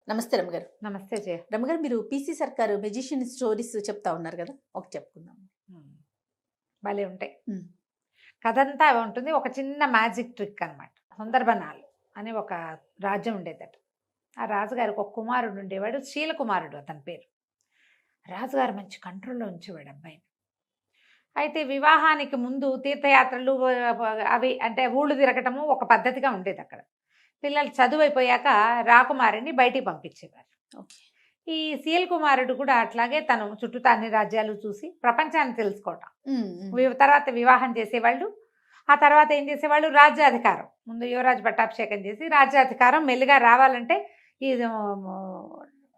నమస్తే రమ్మగారు. నమస్తే జయ. రమ్మగారు, మీరు పీసీ సర్కారు మెజిషియన్ స్టోరీస్ చెప్తా ఉన్నారు కదా! ఒకటి చెప్పుకుందాం. హ్మ్. భలే ఉంటాయి. హ్మ్. కథంతా ఉంటుంది. ఒక చిన్న మ్యాజిక్ ట్రిక్ అనమాట. సుందర్బనాలు అని ఒక రాజ్యం ఉండేదట. ఆ రాజుగారికి ఒక కుమారుడు ఉండేవాడు. శీలకుమారుడు అతని పేరు. రాజుగారు మంచి కంట్రోల్‌లో ఉంచేవాడు అబ్బాయిని. అయితే వివాహానికి ముందు తీర్థయాత్రలు అవి అంటే ఊళ్ళు తిరగటము ఒక పద్ధతిగా ఉండేదక్కడ. పిల్లలు చదువైపోయాక రాకుమారిని బయటికి పంపించేవారు. ఓకే. ఈ సీల్ కుమారుడు కూడా అట్లాగే తను చుట్టూతా అన్ని రాజ్యాలు చూసి ప్రపంచాన్ని తెలుసుకోవటం. హ్మ్. హ్మ్. తర్వాత వివాహం చేసేవాళ్ళు. ఆ తర్వాత ఏం చేసేవాళ్ళు, రాజ్యాధికారం. ముందు యువరాజు పట్టాభిషేకం చేసి రాజ్యాధికారం మెల్లిగా రావాలంటే ఇది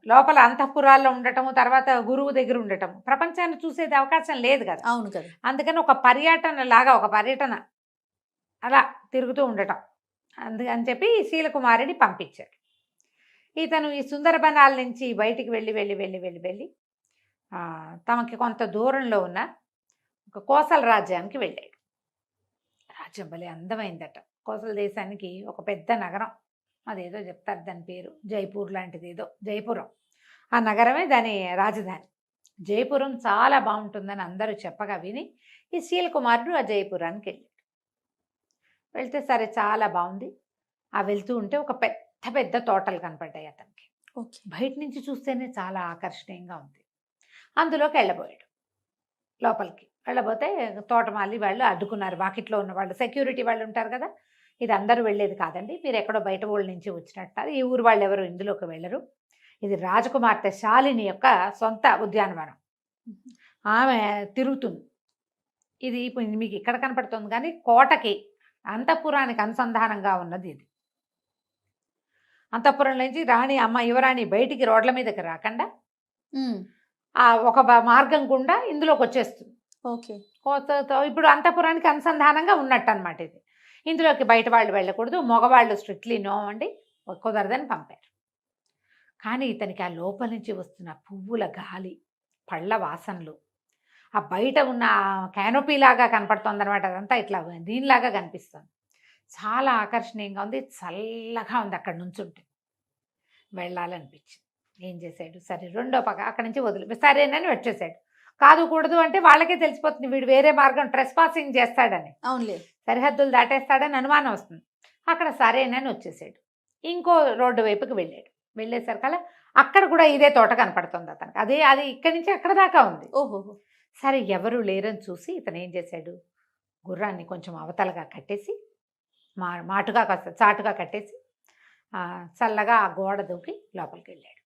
లోపల అంతఃపురాల్లో ఉండటము, తర్వాత గురువు దగ్గర ఉండటము, ప్రపంచాన్ని చూసేది అవకాశం లేదు కదా. అవును కదా! అందుకని ఒక పర్యటన అలా తిరుగుతూ ఉండటం. అందుకని చెప్పి శీలకుమారిని పంపించాడు. ఇతను ఈ సుందరబనాల నుంచి బయటికి వెళ్ళి తమకి కొంత దూరంలో ఉన్న ఒక కోసల రాజ్యానికి వెళ్ళాడు. రాజ్యం భలే అందమైందట. కోసల దేశానికి ఒక పెద్ద నగరం, అదేదో చెప్తారు దాని పేరు, జైపూర్ లాంటిది ఏదో, జైపురం. ఆ నగరమే దాని రాజధాని. జైపురం చాలా బాగుంటుందని అందరూ చెప్పగా విని ఈ శీలకుమారుడు ఆ జైపురానికి వెళ్ళాడు. వెళ్తే సరే చాలా బాగుంది. ఆ వెళ్తూ ఉంటే ఒక పెద్ద పెద్ద తోటలు కనపడ్డాయి అతనికి. ఓకే. బయట నుంచి చూస్తేనే చాలా ఆకర్షణీయంగా ఉంది. అందులోకి వెళ్ళబోయాడు. లోపలికి వెళ్ళబోతే తోటమాలి వాళ్ళు అడ్డుకున్నారు. వాకిట్లో ఉన్న వాళ్ళు, సెక్యూరిటీ వాళ్ళు ఉంటారు కదా, ఇది అందరూ వెళ్ళేది కాదండి, మీరు ఎక్కడో బయట ఊళ్ళ నుంచి వచ్చినట్టు, ఈ ఊరు వాళ్ళు ఎవరు ఇందులోకి వెళ్ళరు, ఇది రాజకుమార్తె శాలిని యొక్క సొంత ఉద్యానవనం, ఆమె తిరుగుతుంది, ఇది ఇప్పుడు మీకు ఇక్కడ కనపడుతుంది కానీ కోటకి అంతఃపురానికి అనుసంధానంగా ఉన్నది ఇది. అంతఃపురం నుంచి రాణి అమ్మ యువరాణి బయటికి రోడ్ల మీదకి రాకుండా ఒక మార్గం గుండా ఇందులోకి వచ్చేస్తుంది. ఓకే. ఇప్పుడు అంతఃపురానికి అనుసంధానంగా ఉన్నట్టు అనమాట ఇది. ఇందులోకి బయట వాళ్ళు వెళ్ళకూడదు, మగవాళ్ళు స్ట్రిక్ట్లీ నో అండి, కుదరదని పంపారు. కానీ ఇతనికి ఆ లోపల నుంచి వస్తున్న పువ్వుల గాలి, పళ్ళ వాసనలు, ఆ బయట ఉన్న క్యానోపీ లాగా కనపడుతుంది అనమాట, అదంతా ఇట్లా దీనిలాగా కనిపిస్తుంది, చాలా ఆకర్షణీయంగా ఉంది, చల్లగా ఉంది. అక్కడ నుంచుంటే వెళ్ళాలనిపించింది. ఏం చేశాడు, సరే రెండో పక్క అక్కడి నుంచి వదిలి సరేనని వచ్చేసాడు. కాదు కూడదు అంటే వాళ్ళకే తెలిసిపోతుంది వీడు వేరే మార్గం ట్రెస్ పాసింగ్ చేస్తాడని, అవునులే, సరిహద్దులు దాటేస్తాడని అనుమానం వస్తుంది. అక్కడ సరేనని వచ్చేసాడు. ఇంకో రోడ్డు వైపుకి వెళ్ళాడు. వెళ్ళేసరికల్లా అక్కడ కూడా ఇదే తోట కనపడుతుంది అతనికి. అది ఇక్కడి నుంచి అక్కడ దాకా ఉంది. ఓహో. సరే ఎవరు లేరని చూసి ఇతను ఏం చేశాడు, గుర్రాన్ని కొంచెం అవతలగా కట్టేసి, మాటుగా కాస్త చాటుగా కట్టేసి చల్లగా ఆ గోడ దూకి లోపలికి వెళ్ళాడు.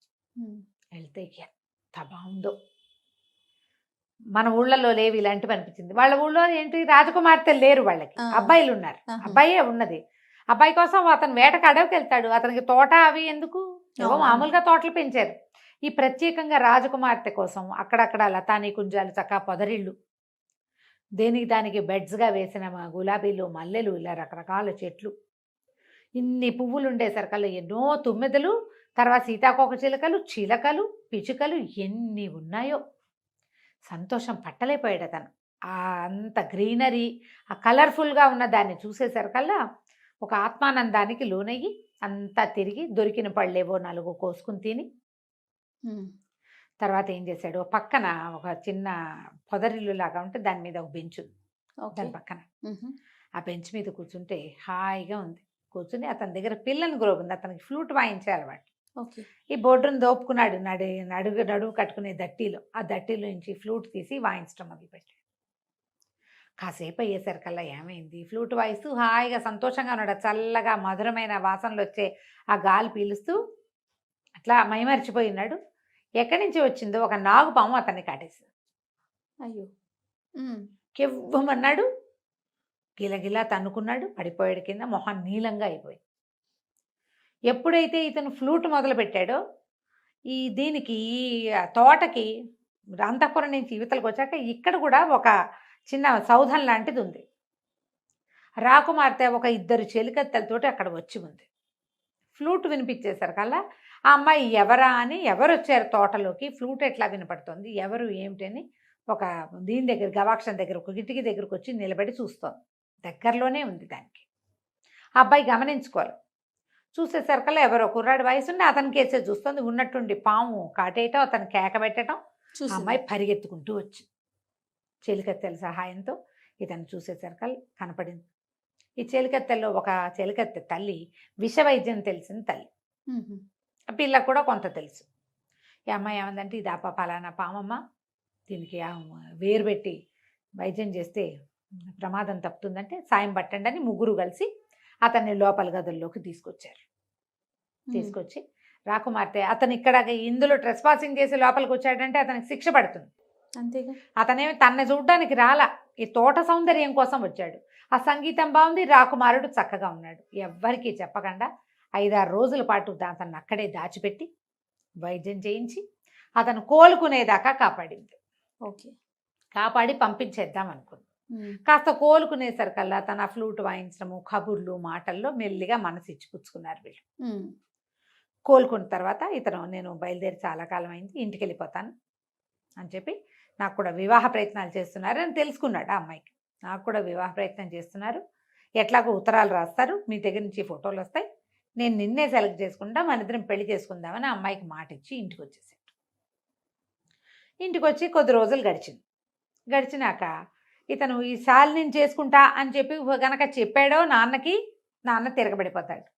వెళ్తే ఎంత బాగుందో, మన ఊళ్ళలో లేవు ఇలాంటివి అనిపించింది. వాళ్ళ ఊళ్ళో ఏంటి, రాజకుమార్తెలు లేరు, వాళ్ళకి అబ్బాయిలు ఉన్నారు, అబ్బాయే ఉన్నది. అబ్బాయి కోసం అతను వేటకు అడవికి వెళ్తాడు. అతనికి తోట అవి ఎందుకు, ఏవో మామూలుగా తోటలు పెంచారు. ఈ ప్రత్యేకంగా రాజకుమార్తె కోసం అక్కడక్కడ లతానీ కుంజాలు, చక్కగా పొదరిళ్ళు, దేనికి దానికి బెడ్స్గా వేసిన గులాబీలు, మల్లెలు, ఇలా రకరకాల చెట్లు, ఇన్ని పువ్వులు ఉండేసరికల్లా ఎన్నో తుమ్మెదలు, తర్వాత సీతాకోక చిలకలు, పిచుకలు ఎన్ని ఉన్నాయో. సంతోషం పట్టలేకపోయాడు అతను. అంత గ్రీనరీ, ఆ కలర్ఫుల్గా ఉన్న దాన్ని చూసేసరికల్లా ఒక ఆత్మానందానికి లోనయ్యి అంతా తిరిగి దొరికిన పళ్ళేవో 4 కోసుకుని తిని, తర్వాత ఏం చేశాడు, పక్కన ఒక చిన్న పొదరిల్లు లాగా ఉంటే దాని మీద ఒక బెంచ్, దాని పక్కన ఆ బెంచ్ మీద కూర్చుంటే హాయిగా ఉంది. కూర్చుని అతని దగ్గర పిల్లని గ్రోబ్ ఉంది, అతనికి ఫ్లూట్ వాయించే అలవాటు. ఓకే. ఈ బోర్డును దోపుకున్నాడు, నడువు కట్టుకునే దట్టీలో, ఆ దట్టీలో నుంచి ఫ్లూట్ తీసి వాయించడం మొదలుపెట్టాడు. కాసేపు అయ్యేసరికల్లా ఏమైంది, ఫ్లూట్ వాయిస్తూ హాయిగా సంతోషంగా ఉన్నాడు. చల్లగా మధురమైన వాసనలు వచ్చే ఆ గాలి పీలుస్తూ అట్లా మైమరిచిపోయి ఉన్నాడు. ఎక్కడి నుంచి వచ్చిందో ఒక నాగుపాము అతన్ని కాటేసింది. అయ్యో. కెవ్వమన్నాడు, గిలగిలా తన్నుకున్నాడు, పడిపోయాడు కింద, మొహం నీలంగా అయిపోయింది. ఎప్పుడైతే ఇతను ఫ్లూట్ మొదలు పెట్టాడో, దీనికి తోటకి అంతఃపురం నుంచి యువతలకు వచ్చాక ఇక్కడ కూడా ఒక చిన్న సౌధం లాంటిది ఉంది. రాకుమార్తె ఒక 2 చెలికత్తెలతోటి అక్కడ వచ్చి ఉంది. ఫ్లూట్ వినిపించేసరికల్లా ఆ అమ్మాయి ఎవరా అని, ఎవరు వచ్చారు తోటలోకి, ఫ్లూట్ ఎట్లా వినపడుతుంది, ఎవరు ఏమిటని ఒక దీని దగ్గర, గవాక్షం దగ్గర, ఒక కిటికీ దగ్గరకు వచ్చి నిలబడి చూస్తోంది. దగ్గరలోనే ఉంది దానికి. ఆ అబ్బాయి గమనించుకోవాలి. చూసేసరికల్లా ఎవరో కుర్రాడి వయసుండి అతని కేసే చూస్తుంది. ఉన్నట్టుండి పాము కాటేయటం, అతను కేక పెట్టడం, ఆ చూసింది. అమ్మాయి పరిగెత్తుకుంటూ వచ్చి చెలికత్తెల సహాయంతో ఇతను చూసేసరికల్ కనపడింది. ఈ చెలికత్తెల్లో ఒక చెలికత్తె తల్లి విషవైద్యం తెలిసిన తల్లి. మ్మ్. ఆ పిల్లకు కూడా కొంత తెలుసు. ఈ అమ్మాయి ఏమందంటే, ఇది పలానా పామమ్మ, దీనికి వేరు పెట్టి వైద్యం చేస్తే ప్రమాదం తప్పుతుందంటే సాయం పట్టండి అని ముగ్గురు కలిసి అతన్ని లోపల గదుల్లోకి తీసుకొచ్చారు. తీసుకొచ్చి రాకుమార్తె అతను ఇక్కడ ఇందులో ట్రెస్ పాసింగ్ చేసి లోపలికి వచ్చాడంటే అతనికి శిక్ష పడుతుంది. అంతేగా. అతనేమి తన్ను చూడడానికి రాలా, ఈ తోట సౌందర్యం కోసం వచ్చాడు. ఆ సంగీతం బాగుంది, రాకుమారుడు చక్కగా ఉన్నాడు. ఎవ్వరికీ చెప్పకుండా 5-6 రోజుల పాటు అతన్ని అక్కడే దాచిపెట్టి వైద్యం చేయించి అతను కోలుకునేదాకా కాపాడింది. ఓకే. కాపాడి పంపించేద్దాం అనుకుంది. మ్మ్. కాస్త కోలుకునేసరికల్లా తన ఫ్లూట్ వాయించడము, కబుర్లు, మాటల్లో మెల్లిగా మనసు ఇచ్చిపుచ్చుకున్నారు వీళ్ళు. మ్మ్. కోలుకున్న తర్వాత ఇతను, నేను బయలుదేరి చాలా కాలం అయింది, ఇంటికి వెళ్ళిపోతాను అని చెప్పి, నాకు కూడా వివాహ ప్రయత్నాలు చేస్తున్నారు అని తెలుసుకున్నాడు ఆ అమ్మాయికి. నాకు కూడా వివాహ ప్రయత్నం చేస్తున్నారు, ఎట్లాగో ఉత్తరాలు రాస్తారు, మీ దగ్గర నుంచి ఫోటోలు వస్తాయి, నేను నిన్నే సెలెక్ట్ చేసుకుంటా, మన ఇద్దరం పెళ్లి చేసుకుందామని ఆ అమ్మాయికి మాట ఇచ్చి ఇంటికి వచ్చేసాడు. ఇంటికి వచ్చి కొద్ది రోజులు గడిచినాక ఇతను ఈ శాలిని చేసుకుంటా అని చెప్పి గనక చెప్పాడో నాన్నకి, నాన్న తిరగబడిపోతాడు.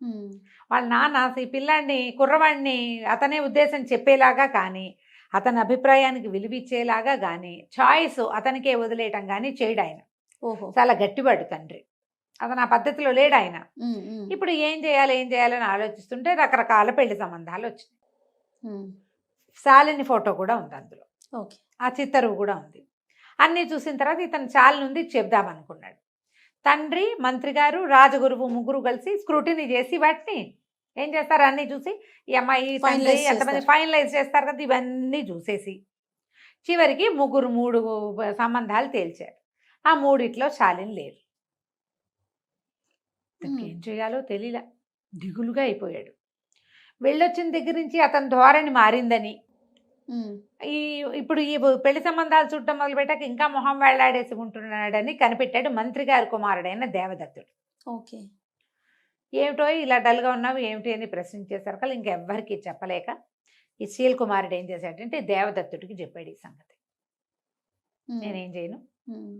మ్మ్. వాళ్ళ నాన్న ఈ పిల్లాడిని, కుర్రవాడిని అతనే ఉద్దేశం చెప్పేలాగా కానీ, అతని అభిప్రాయానికి విలువిచ్చేలాగా కానీ, చాయిస్ అతనికే వదిలేయటం కానీ చేయడు ఆయన. ఓహో. చాలా గట్టివాడు తండ్రి, అతను ఆ పద్ధతిలో లేడు ఆయన. మ్మ్. మ్మ్. ఇప్పుడు ఏం చేయాలని ఆలోచిస్తుంటే రకరకాల పెళ్లి సంబంధాలు వచ్చినాయి. మ్మ్. శాలిని ఫోటో కూడా ఉంది అందులో, ఓకే. ఆ చిత్తరువు కూడా ఉంది. అన్నీ చూసిన తర్వాత ఇతను శాలిని ఉంది చెప్దామనుకున్నాడు. తండ్రి, మంత్రి గారు, రాజగురువు ముగ్గురు కలిసి స్క్రూటినీ చేసి వాటిని ఏం చేస్తారు, అన్నీ చూసి ఈ అమ్మాయి తండ్రి Finalize ఎంతమంది చేస్తారు. ఫైనలైజ్ చేస్తారు కదా, ఇవన్నీ చూసేసి చివరికి 3 సంబంధాలు తేల్చారు. ఆ 3 శాలిని లేదు. ఏం చేయాలో తెలియలా, దిగులుగా అయిపోయాడు. వెళ్ళొచ్చిన దగ్గర నుంచి అతని ధోరణి మారిందని, మ్మ్. ఇప్పుడు ఈ పెళ్లి సంబంధాలు చూడటం మొదలుపెట్టాక ఇంకా మొహం వేళ్లాడేసి ఉంటున్నాడని కనిపెట్టాడు మంత్రి గారి కుమారుడైన దేవదత్తుడు. ఓకే. ఏమిటో ఇలా డల్గా ఉన్నావు ఏమిటి అని ప్రశ్నించేసరికి ఇంకెవ్వరికి చెప్పలేక ఈ శీల్ కుమారుడు ఏం చేశాడంటే దేవదత్తుడికి చెప్పాడు ఈ సంగతి. మ్మ్. నేనేం చేయను, మ్మ్.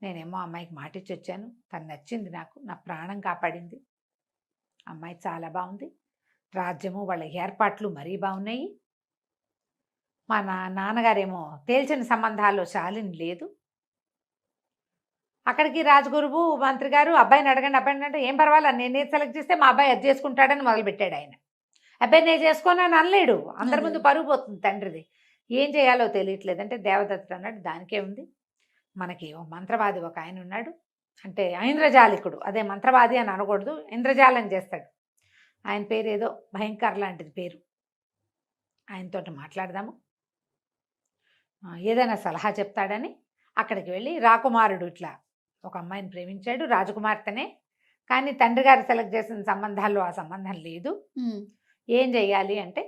నేనేమో అమ్మాయికి మాటిచ్చి వచ్చాను, తను నచ్చింది నాకు, నా ప్రాణం కాపాడింది, అమ్మాయి చాలా బాగుంది, రాజ్యము వాళ్ళ ఏర్పాట్లు మరీ బాగున్నాయి, మా నాన్నగారేమో తేల్చిన సంబంధాల్లో శాలిని లేదు. అక్కడికి రాజగురువు మంత్రి గారు అబ్బాయిని అడగండి అంటే, ఏం పర్వాలేదు, నేనే సెలెక్ట్ చేస్తే మా అబ్బాయి అది చేసుకుంటాడని మొదలుపెట్టాడు ఆయన. అబ్బాయి నేను చేసుకోనని అనలేడు, అందరి ముందు పరుగు పోతుంది తండ్రిది. ఏం చేయాలో తెలియట్లేదు అంటే దేవదత్తుడు అన్నాడు, దానికే ఉంది, మనకి ఓ మంత్రవాది ఒక ఆయన ఉన్నాడు, అంటే ఇంద్రజాలికుడు, అదే మంత్రవాది అని అనకూడదు, ఇంద్రజాలం చేస్తాడు, ఆయన పేరు ఏదో భయంకర లాంటిది పేరు, ఆయనతోటి మాట్లాడదాము, ఏదైనా సలహా చెప్తాడని అక్కడికి వెళ్ళి, రాకుమారుడు ఇట్లా ఒక అమ్మాయిని ప్రేమించాడు, రాజకుమార్తెనే, కానీ తండ్రి గారు సెలెక్ట్ చేసిన సంబంధాల్లో ఆ సంబంధం లేదు, మ్మ్. ఏం చెయ్యాలి అంటే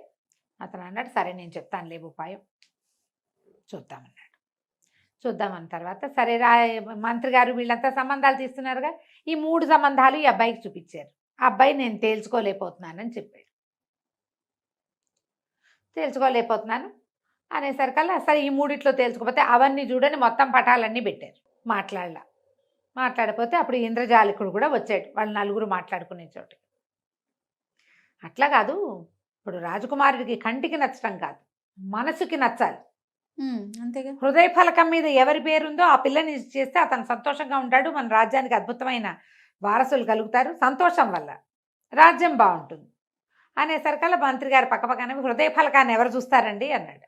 అతను అన్నాడు, సరే నేను చెప్తాను లేవు ఉపాయం, చూద్దామన్నాడు. చూద్దామన్న తర్వాత సరే మంత్రి గారు వీళ్ళంతా సంబంధాలు తీస్తున్నారుగా, ఈ 3 సంబంధాలు ఈ అబ్బాయికి చూపించారు. ఆ అబ్బాయి నేను తేల్చుకోలేకపోతున్నానని చెప్పాడు. తేల్చుకోలేకపోతున్నాను అనేసరికల్లా సరే ఈ 3 తేల్చుకోకపోతే అవన్నీ చూడని మొత్తం పటాలన్నీ పెట్టారు. మాట్లాడకపోతే అప్పుడు ఇంద్రజాలికుడు కూడా వచ్చాడు, వాళ్ళు నలుగురు మాట్లాడుకునే చోటు. అట్లా కాదు, ఇప్పుడు రాజకుమారుడికి కంటికి నచ్చడం కాదు, మనసుకి నచ్చాలి. మ్మ్. అంతేగా. హృదయ ఫలకం మీద ఎవరి పేరుందో ఆ పిల్లని చేస్తే అతను సంతోషంగా ఉంటాడు, మన రాజ్యానికి అద్భుతమైన వారసులు కలుగుతారు, సంతోషం వల్ల రాజ్యం బాగుంటుంది అనేసరికల్లా మంత్రి గారు పక్కపక్కన హృదయ ఫలకాన్ని ఎవరు చూస్తారండి అన్నాడు.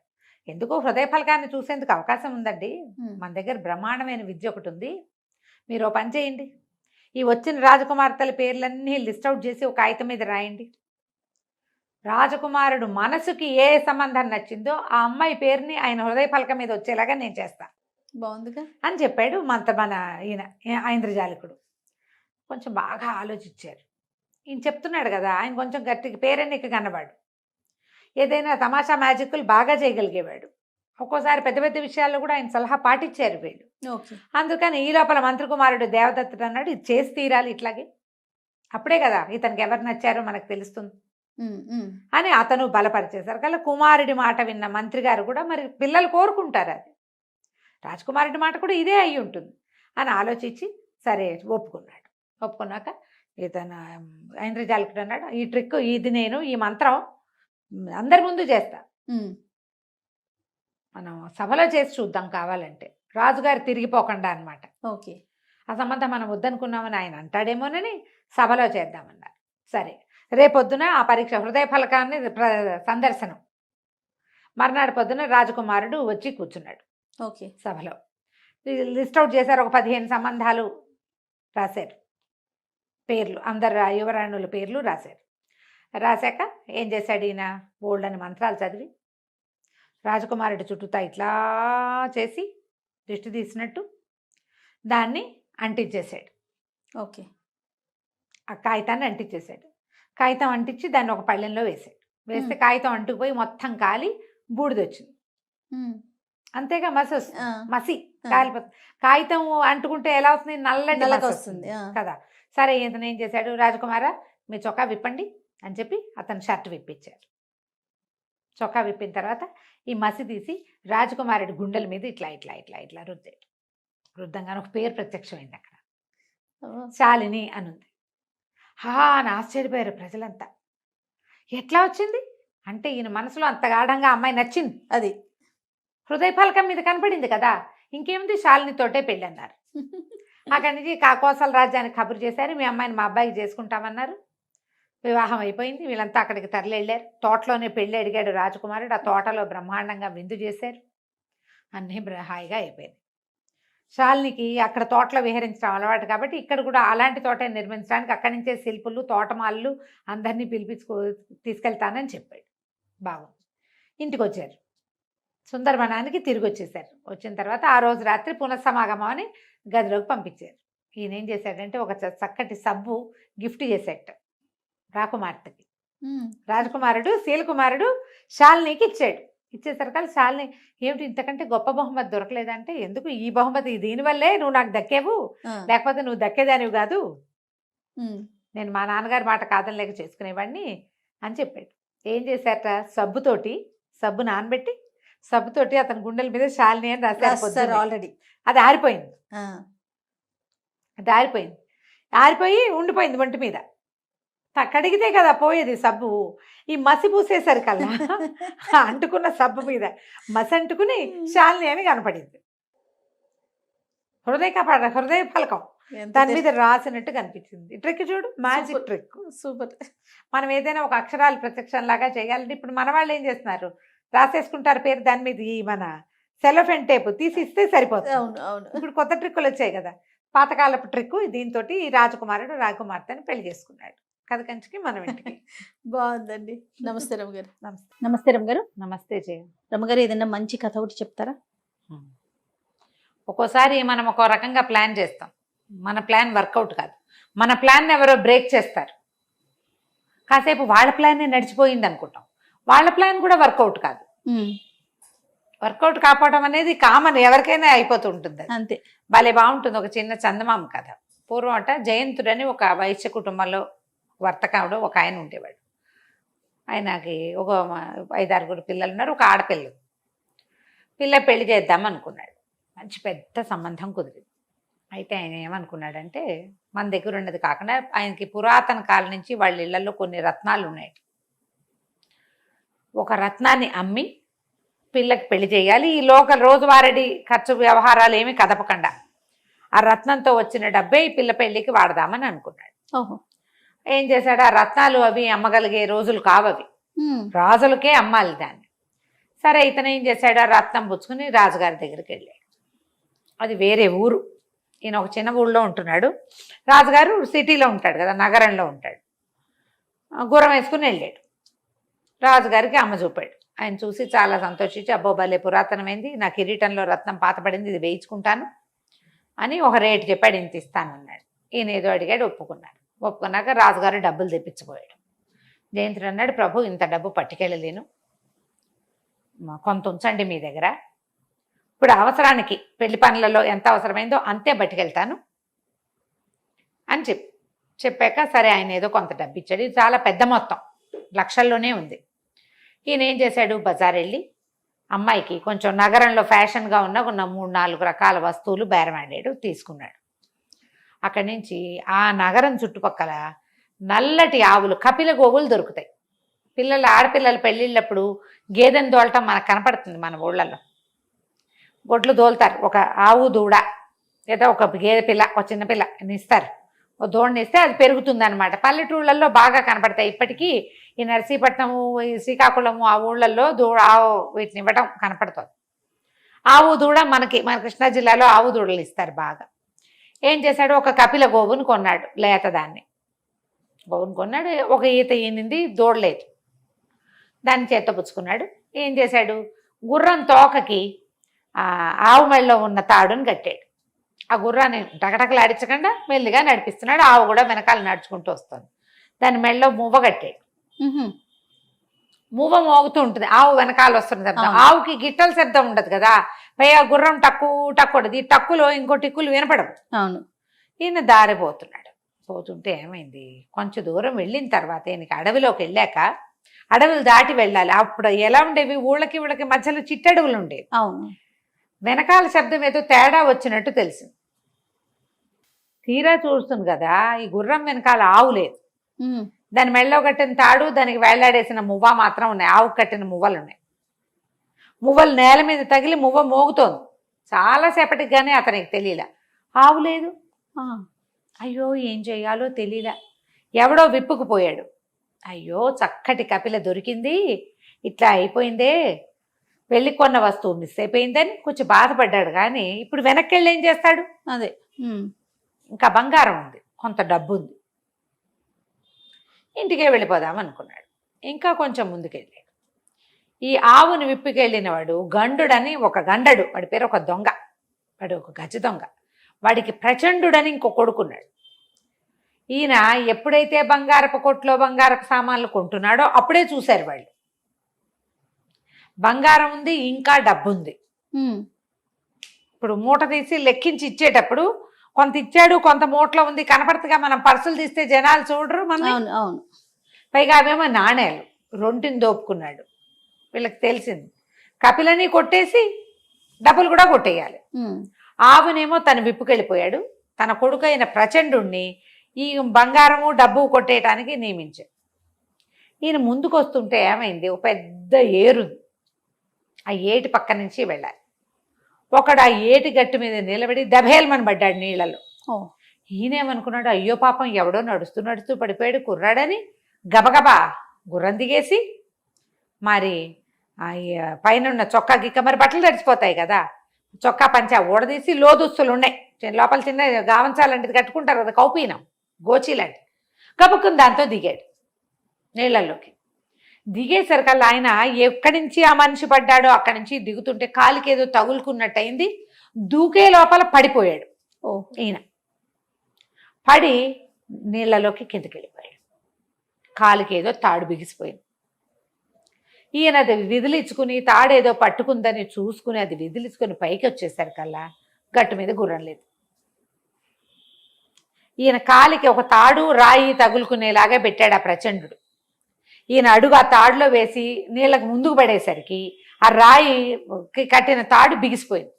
ఎందుకు హృదయ ఫలకాన్ని చూసేందుకు అవకాశం ఉందండి, మన దగ్గర బ్రహ్మాండమైన విద్య ఒకటి ఉంది, మీరు ఓ పని చేయండి, ఈ వచ్చిన రాజకుమార్తెల పేర్లన్నీ లిస్ట్ అవుట్ చేసి ఒక కాగితం మీద రాయండి, రాజకుమారుడు మనసుకి ఏ సంబంధం నచ్చిందో ఆ అమ్మాయి పేరుని ఆయన హృదయ ఫలకం మీద వచ్చేలాగా నేను చేస్తాను, బాగుందిగా అని చెప్పాడు మన ఈయన ఇంద్రజాలికుడు. కొంచెం బాగా ఆలోచించారు. ఈయన చెప్తున్నాడు కదా, ఆయన కొంచెం గట్టిగా పేరెన్నిక కన్నవాడు, ఏదైనా తమాషా మ్యాజిక్లు బాగా చేయగలిగేవాడు, ఒక్కోసారి పెద్ద పెద్ద విషయాల్లో కూడా ఆయన సలహా పాటించారు వీళ్ళు. ఓకే. అందుకని ఈ లోపల మంత్రి కుమారుడు దేవదత్తుడు అన్నాడు, ఇది చేసి తీరాలి ఇట్లాగే అప్పుడే కదా ఇతనికి ఎవరు నచ్చారో మనకు తెలుస్తుంది ఉమ్, ఉమ్. అని అతను బలపరిచేశారు కదా. కుమారుడి మాట విన్న మంత్రి గారు కూడా మరి పిల్లలు కోరుకుంటారు అది, రాజకుమారుడి మాట కూడా ఇదే అయి ఉంటుంది అని ఆలోచించి సరే ఒప్పుకున్నాడు. ఒప్పుకున్నాక ఇతను ఐంద్రజాలికుడు అన్నాడు, ఈ ట్రిక్ ఇది నేను ఈ మంత్రం అందరి ముందు చేస్తా, ఉమ్. మనం సభలో చేసి చూద్దాం కావాలంటే, రాజుగారు తిరిగిపోకుండా అనమాట. ఓకే. ఆ సంబంధం మనం వద్దనుకున్నామని ఆయన అంటాడేమోనని సభలో చేద్దామన్నారు. సరే రేపొద్దున ఆ పరీక్ష హృదయ ఫలకాన్ని సందర్శనం. మర్నాడు పొద్దున రాజకుమారుడు వచ్చి కూర్చున్నాడు ఓకే. సభలో. లిస్ట్ అవుట్ చేశారు, ఒక 15 సంబంధాలు రాశారు, పేర్లు అందరు యువరాణుల పేర్లు రాశారు. రాశాక ఏం చేశాడు ఈయన, బోల్డని మంత్రాలు చదివి రాజకుమారుడి చుట్టూతా ఇట్లా చేసి దిష్టి తీసినట్టు దాన్ని అంటించేశాడు. ఓకే. ఆ కాగితాన్ని అంటించేశాడు. కాగితం అంటించి దాన్ని ఒక పళ్ళెంలో వేసాడు. వేస్తే కాగితం అంటుకుపోయి మొత్తం కాలి బూడిదొచ్చింది. ఉమ్. అంతేగా మసి వస్తుంది, ఆ. మసి కాలిపోతుంది. కాగితం అంటుకుంటే ఎలా వస్తుంది, నల్లటి నల్లగా మసి వస్తుంది. ఆ. కదా. సరే ఇతను ఏం చేశాడు, రాజకుమారా మీ చొక్కా విప్పండి అని చెప్పి అతను షర్ట్ విప్పించారు. చొక్కా విప్పిన తర్వాత ఈ మసి తీసి రాజకుమారుడి గుండెల మీద ఇట్లా ఇట్లా ఇట్లా ఇట్లా రుద్దాడు. రుద్దంగానే ఒక పేరు ప్రత్యక్షమైంది అక్కడ, ఓ. శాలిని అనుంది. అని ఆశ్చర్యపోయారు ప్రజలంతా. ఎట్లా వచ్చింది అంటే ఈయన మనసులో అంత గాఢంగా అమ్మాయి నచ్చింది, అది హృదయ ఫలకం మీద కనపడింది కదా, ఇంకేముంది శాలినితోటే పెళ్ళి అన్నారు. అక్కడి నుంచి కాకోసల రాజ్యానికి కబురు చేశారు, మీ అమ్మాయిని మా అబ్బాయికి చేసుకుంటామన్నారు. వివాహం అయిపోయింది, వీళ్ళంతా అక్కడికి తరలి వెళ్ళారు. తోటలోనే పెళ్ళి అడిగాడు రాజకుమారుడు, ఆ తోటలో బ్రహ్మాండంగా విందు చేశారు, అన్నీ హాయిగా అయిపోయింది. శాలినికి అక్కడ తోటలో విహరించడం అలవాటు కాబట్టి ఇక్కడ కూడా అలాంటి తోట నిర్మించడానికి అక్కడి నుంచే శిల్పులు తోటమాళ్ళు అందరినీ తీసుకెళ్తానని చెప్పాడు. బాగుంది. ఇంటికి వచ్చారు, సుందరవనానికి తిరిగి వచ్చేసారు. వచ్చిన తర్వాత ఆ రోజు రాత్రి పునఃసమాగమం అని గదిలోకి పంపించారు. ఈయన ఏం చేశాడంటే ఒక చక్కటి సబ్బు గిఫ్ట్ చేసేట రాకుమార్తెకి. రాజకుమారుడు శీలకుమారుడు శాలినికి ఇచ్చాడు. ఇచ్చేసరికి శాలిని ఏమిటి ఇంతకంటే గొప్ప బహుమతి దొరకలేదంటే, ఎందుకు ఈ బహుమతి దీనివల్లే నువ్వు నాకు దక్కేవు, లేకపోతే నువ్వు దక్కేదానివి కాదు, నేను మా నాన్నగారి మాట కాదని లేక చేసుకునేవాడిని అని చెప్పాడు. ఏం చేశారట, సబ్బు నానబెట్టి సబ్బుతోటి అతని గుండెల మీద శాలిని అని రాశారు. ఆల్రెడీ అది ఆరిపోయింది. అది ఆరిపోయి ఉండిపోయింది ఒంటి మీద. కడిగితే కదా పోయేది సబ్బు. ఈ మసి పూసేసరికల్లా అంటుకున్న సబ్బు మీద మసి అంటుకుని శాలిని అని కనపడింది. హృదయ ఫలకం దాని మీద రాసినట్టు కనిపించింది. ట్రిక్ చూడు, మ్యాజిక్ ట్రిక్, సూపర్. మనం ఏదైనా ఒక అక్షరాలు ప్రత్యక్షం లాగా చేయాలంటే ఇప్పుడు మన వాళ్ళు ఏం చేస్తున్నారు, రాసేసుకుంటారు పేరు, దాని మీద ఈ మన సెలోఫెన్ టేప్ తీసి ఇస్తే సరిపోతుంది. అవును అవును. ఇప్పుడు కొత్త ట్రిక్కులు వచ్చాయి కదా, పాతకాలపు ట్రిక్. దీంతో ఈ రాజకుమారుడు రాకుమార్తెని పెళ్లి చేసుకున్నాడు. కథ కంచికి మనం ఇంటికి. బాగుందండి. నమస్తే రమగారు. నమస్తే. నమస్తే రమగారు. నమస్తే జయ. రమగారు ఏదైనా మంచి కథ ఒకటి చెప్తారా? ఒక్కోసారి మనం ఒక రకంగా ప్లాన్ చేస్తాం, మన ప్లాన్ వర్కౌట్ కాదు, మన ప్లాన్ ఎవరో బ్రేక్ చేస్తారు. కాసేపు వాళ్ళ ప్లాన్ నడిచిపోయింది అనుకుంటాం, వాళ్ళ ప్లాన్ కూడా వర్కౌట్ కాదు. వర్కౌట్ కాకపోవడం అనేది కామన్, ఎవరికైనా అయిపోతుంటుంది. అంతే. భలే బాగుంటుంది. ఒక చిన్న చందమామ కథ. పూర్వం అట జయంతుడని ఒక వైశ్య కుటుంబంలో వర్తకాడు ఒక ఆయన ఉండేవాడు. ఆయనకి ఒక 5-6 పిల్లలు ఉన్నారు, ఒక ఆడపిల్ల. పెళ్లి చేద్దాం అనుకున్నాడు. మంచి పెద్ద సంబంధం కుదిరింది. అయితే ఆయన ఏమనుకున్నాడంటే, మన దగ్గర ఉన్నది కాకుండా ఆయనకి పురాతన కాలం నుంచి వాళ్ళ ఇళ్లలో కొన్ని రత్నాలు ఉన్నాయి, ఒక రత్నాన్ని అమ్మి పిల్లకి పెళ్లి చేయాలి, ఈ రోజువారీ ఖర్చు వ్యవహారాలు ఏమీ కదపకుండా ఆ రత్నంతో వచ్చిన డబ్బే ఈ పిల్ల పెళ్లికి వాడదామని అనుకున్నాడు. ఓహో. ఏం చేశాడు, ఆ రత్నాలు అవి అమ్మగలిగే రోజులు కావవి, రాజులకే అమ్మాలి దాన్ని. సరే ఇతను ఏం చేశాడు, ఆ రత్నం పుచ్చుకుని రాజుగారి దగ్గరికి వెళ్ళాడు. అది వేరే ఊరు, ఈయన ఒక చిన్న ఊళ్ళో ఉంటున్నాడు, రాజుగారు సిటీలో ఉంటాడు కదా, నగరంలో ఉంటాడు. గుర్రం వేసుకుని వెళ్ళాడు. రాజుగారికి అమ్మ చూపాడు. ఆయన చూసి చాలా సంతోషించి, అబ్బో భలే పురాతనమైంది, నా కిరీటంలో రత్నం పాతపడింది, ఇది వేయించుకుంటాను అని ఒక రేటు చెప్పాడు. ఇంత ఇస్తానన్నాడు. ఈయన ఏదో అడిగాడు, ఒప్పుకున్నాక రాజుగారు డబ్బులు తెప్పించిపోయాడు. జయంతుడు అన్నాడు, ప్రభు ఇంత డబ్బు పట్టుకెళ్ళలేను, కొంత ఉంచండి మీ దగ్గర, ఇప్పుడు అవసరానికి పెళ్లి పనులలో ఎంత అవసరమైందో అంతే పట్టుకెళ్తాను అని చెప్పాక సరే ఆయన ఏదో కొంత డబ్బు ఇచ్చాడు. ఇది చాలా పెద్ద మొత్తం, లక్షల్లోనే ఉంది. ఈయన ఏం చేశాడు, బజార్ వెళ్ళి అమ్మాయికి కొంచెం నగరంలో ఫ్యాషన్గా ఉన్న 3-4 రకాల వస్తువులు బేరమాడాడు, తీసుకున్నాడు. అక్కడి నుంచి ఆ నగరం చుట్టుపక్కల నల్లటి ఆవులు, కపిల గోవులు దొరుకుతాయి. ఆడపిల్లలు పెళ్ళిళ్ళప్పుడు గేదెను దోలటం మనకు కనపడుతుంది మన ఊళ్ళల్లో. గొడ్లు దోలుతారు, ఒక ఆవు దూడ లేదా ఒక గేదె పిల్ల, ఒక చిన్న పిల్ల ఇస్తారు, ఓ దూడని ఇస్తే అది పెరుగుతుంది అనమాట. పల్లెటూళ్ళల్లో బాగా కనపడతాయి. ఇప్పటికీ ఈ నర్సీపట్నము, ఈ శ్రీకాకుళము ఆ ఊళ్ళల్లో ఆవు వీటిని ఇవ్వటం కనపడుతుంది. ఆవు దూడ మన కృష్ణా జిల్లాలో ఆవు దూడలు ఇస్తారు బాగా. ఏం చేశాడు, ఒక కపిల గోవును కొన్నాడు, లేత దాన్ని గోవును కొన్నాడు. ఒక ఈత ఈనింది, దూడలేదు, దాన్ని చేత్తపుచ్చుకున్నాడు. ఏం చేశాడు, గుర్రం తోకకి ఆవు మెడలో ఉన్న తాడుని కట్టాడు. ఆ గుర్రాన్ని టకటకలాడించకుండా మెల్లిగా నడిపిస్తున్నాడు. ఆవు కూడా వెనకాల నడుచుకుంటూ వస్తుంది. దాని మెడలో మువ్వ కట్టాడు. మువ్వ మోగుతూ ఉంటుంది, ఆవు వెనకాల వస్తున్న శబ్దం. ఆవుకి గిట్టల శబ్దం ఉండదు కదా, పైగా గుర్రం టక్కు టక్కు, ఈ టక్కులో ఇంకో టిక్కులు వినపడవు. అవును. ఈయన దారిపోతున్నాడు. పోతుంటే ఏమైంది, కొంచెం దూరం వెళ్ళిన తర్వాత ఈయనకి అడవిలోకి వెళ్ళాక, అడవులు దాటి వెళ్ళాలి. అప్పుడు ఎలా ఉండేవి, ఊళ్ళకి వీళ్ళకి మధ్యలో చిట్టడవులు ఉండేవి. అవును. వెనకాల శబ్దం ఏదో తేడా వచ్చినట్టు తెలిసింది. తీరా చూస్తుంది కదా, ఈ గుర్రం వెనకాల ఆవు లేదు. దాని మెళ్ళలో కట్టిన తాడు, దానికి వేళ్లాడేసిన మువ్వ మాత్రం ఉన్నాయి. ఆవుకు కట్టిన మువ్వలు ఉన్నాయి. మువ్వలు నేల మీద తగిలి మువ్వ మోగుతోంది. చాలాసేపటికి కానీ అతనికి తెలియలే, ఆవు లేదు. అయ్యో ఏం చెయ్యాలో తెలియలే. ఎవడో విప్పుకుపోయాడు. అయ్యో చక్కటి కపిల దొరికింది, ఇట్లా అయిపోయిందే, వెళ్ళి కొన్న వస్తువు మిస్ అయిపోయిందని కొంచెం బాధపడ్డాడు. కానీ ఇప్పుడు వెనక్కి వెళ్ళి ఏం చేస్తాడు, అదే ఇంకా బంగారం ఉంది, కొంత డబ్బు ఉంది, ఇంటికే వెళ్ళిపోదాం అనుకున్నాడు. ఇంకా కొంచెం ముందుకెళ్ళాడు. ఈ ఆవుని విప్పికెళ్ళిన వాడు గండుడని ఒక గండడు, వాడి పేరు ఒక దొంగ, వాడు ఒక గజ దొంగ. వాడికి ప్రచండుడని ఇంకో కొడుకున్నాడు. ఈయన ఎప్పుడైతే బంగారపు కొట్లో బంగారపు సామాన్లు కొంటున్నాడో అప్పుడే చూశారు వాళ్ళు, బంగారం ఉంది, ఇంకా డబ్బు ఉంది. ఇప్పుడు మూట తీసి లెక్కించి ఇచ్చేటప్పుడు కొంత ఇచ్చాడు, కొంత మూటలో ఉంది కనపడుతుందిగా. మనం పర్సులు తీస్తే జనాలు చూడరు మన. అవును. పైగా అవేమో నాణేలు, రొంటిని దోపుకున్నాడు. వీళ్ళకి తెలిసింది, కపిలని కొట్టేసి డబ్బులు కూడా కొట్టేయాలి. ఆవునేమో తను విప్పుకెళ్ళిపోయాడు. తన కొడుకు అయిన ప్రచండుణ్ణి ఈ బంగారము డబ్బు కొట్టేయటానికి నియమించాడు. ఈయన ముందుకు వస్తుంటే ఏమైంది, ఒక పెద్ద ఏరుంది. ఆ ఏటి పక్క నుంచి వెళ్ళాలి. ఒకడు ఆ ఏటి గట్టు మీద నిలబడి దభేల్మని పడ్డాడు నీళ్ళలో. ఈయనేమనుకున్నాడు, అయ్యో పాపం ఎవడో నడుస్తూ నడుస్తూ పడిపోయాడు కుర్రాడని గబగబా గుర్రం దిగేసి, మరి పైన ఉన్న చొక్కా గిక్క, మరి బట్టలు తడిచిపోతాయి కదా, చొక్కా పంచా ఊడదీసి లోదుస్తులు ఉన్నాయి లోపల, చిన్న గావంచాలంటిది కట్టుకుంటారు కదా, కౌపీనం గోచి లాంటి, గబుక్కుని దాంతో దిగాడు నీళ్ళల్లోకి. దిగేసరికల్లా ఆయన ఎక్కడి నుంచి ఆ మనిషి పడ్డాడో అక్కడి నుంచి దిగుతుంటే కాలికి ఏదో తగులుకున్నట్టు అయింది. దూకే లోపల పడిపోయాడు. ఈయన పడి నీళ్ళలోకి కిందకి వెళ్ళిపోయాడు. కాలికి ఏదో తాడు బిగిసిపోయింది. ఈయన అది విదిలించుకుని, తాడేదో పట్టుకుందని చూసుకుని అది విదిలించుకుని పైకి వచ్చేసరికల్లా గట్టు మీద గుర్రం లేదు. ఈయన కాలికి ఒక తాడు రాయి తగులుకునేలాగా పెట్టాడు ఆ ప్రచండు. ఈయన అడుగు ఆ తాడులో వేసి నీళ్ళకు ముందుకు పడేసరికి ఆ రాయి కట్టిన తాడు బిగిసిపోయింది.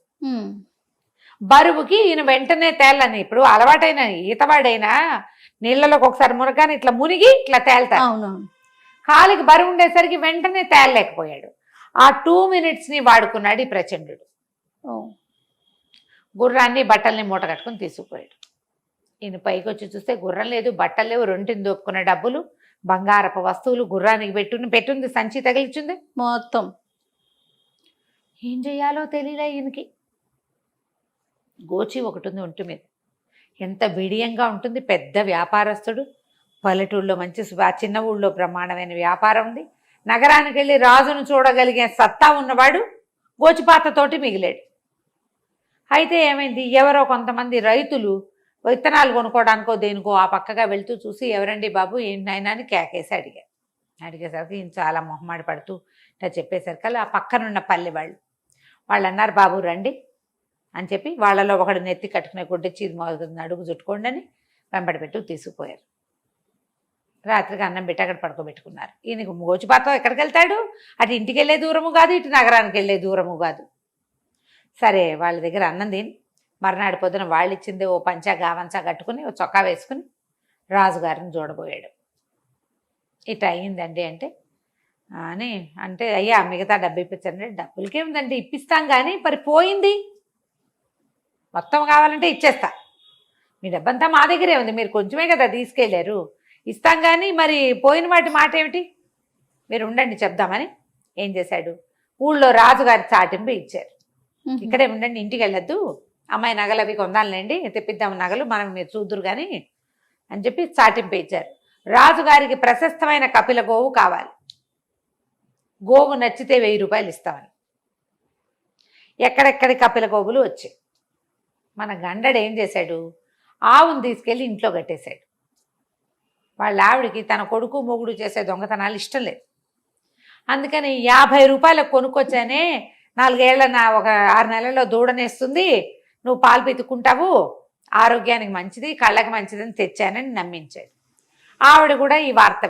బరువుకి ఈయన వెంటనే తేలని, ఇప్పుడు అలవాటైన ఈతవాడైనా నీళ్ళలోకి ఒకసారి మునగానే ఇట్లా మునిగి ఇట్లా తేల్తాడు. కాలికి బరువు ఉండేసరికి వెంటనే తేలలేకపోయాడు. ఆ 2 minutesని వాడుకున్నాడు ఈ ప్రచండు. గుర్రాన్ని బట్టల్ని మూట కట్టుకుని తీసుకుపోయాడు. ఈయన పైకి వచ్చి చూస్తే గుర్రం లేదు, బట్టలు లేవు, రొంటిని దోపుకున్న డబ్బులు, బంగారపు వస్తువులు గుర్రానికి పెట్టుంది, సంచి తగిలించింది మొత్తం. ఏం చెయ్యాలో తెలియలే ఈయనకి. గోచి ఒకటి ఉంది ఒంటి మీద, ఎంత బిడియంగా ఉంటుంది. పెద్ద వ్యాపారస్తుడు, పల్లెటూళ్ళలో మంచి చిన్న ఊళ్ళో బ్రహ్మాండమైన వ్యాపారం ఉంది. నగరానికి వెళ్ళి రాజును చూడగలిగే సత్తా ఉన్నవాడు గోచిపాతతోటి మిగిలాడు. అయితే ఏమైంది, ఎవరో కొంతమంది రైతులు విత్తనాలు కొనుక్కోవడానికో దేనికో ఆ పక్కగా వెళ్తూ చూసి, ఎవరండి బాబు ఏంటి నాయనా అని కేకేసి అడిగేసరికి ఈయన చాలా మొహమాడి పడుతూ ఇట్లా చెప్పేసరికి ఆ పక్కనున్న పల్లె వాళ్ళు అన్నారు, బాబు రండి అని చెప్పి వాళ్ళలో ఒకడు నెత్తి కట్టుకునే గుడ్డెచ్చి అడుగు చుట్టుకోండి అని వెంబడి పెట్టు తీసుకుపోయారు. రాత్రికి అన్నం పెట్టి అక్కడ పడుకోబెట్టుకున్నారు. ఈయనకు గోచిపాతం ఎక్కడికి వెళ్తాడు? అటు ఇంటికి వెళ్ళే దూరము కాదు, ఇటు నగరానికి వెళ్ళే దూరము కాదు. సరే వాళ్ళ దగ్గర అన్నం తిని మర్నాడు పొద్దున వాళ్ళు ఇచ్చింది ఓ పంచా గావంచా కట్టుకుని ఓ చొక్కా వేసుకుని రాజుగారిని చూడబోయాడు. ఇట్లా అయ్యిందండి అంటే అయ్యా మిగతా డబ్బు ఇప్పించండి. డబ్బులకేముందండి, ఇప్పిస్తాం కానీ మరి పోయింది, మొత్తం కావాలంటే ఇచ్చేస్తా, మీ డబ్బంతా మా దగ్గరే ఉంది, మీరు కొంచెమే కదా తీసుకెళ్ళారు, ఇస్తాం కానీ మరి పోయిన వాటి మాట ఏమిటి, మీరు ఉండండి చెప్దామని ఏం చేశాడు, ఊళ్ళో రాజుగారి చాటింపు ఇచ్చారు. ఇక్కడే ఉండండి, ఇంటికి వెళ్ళొద్దు, అమ్మాయి నగలు అవి కొందాలండి, తెప్పిద్దాం నగలు, మనం మీరు చూద్దురు కానీ అని చెప్పి చాటింపు ఇచ్చారు. రాజుగారికి ప్రశస్తమైన కపిల గోవు కావాలి, గోవు నచ్చితే 1000 రూపాయలు ఇస్తామని. ఎక్కడెక్కడి కపిల గోవులు వచ్చాయి. మన గండడు ఏం చేశాడు, ఆవును తీసుకెళ్ళి ఇంట్లో కట్టేశాడు. వాళ్ళ ఆవిడికి తన కొడుకు మొగుడు చేసే దొంగతనాలు ఇష్టం లేదు. అందుకని 50 రూపాయలకు కొనుక్కొచ్చానే, 4 ఏళ్ల ఒక 6 నెలల్లో దూడనేస్తుంది, నువ్వు పాలు పితుక్కుంటావు, ఆరోగ్యానికి మంచిది, కళ్ళకి మంచిదని తెచ్చానని నమ్మించాడు. ఆవిడ కూడా ఈ వార్త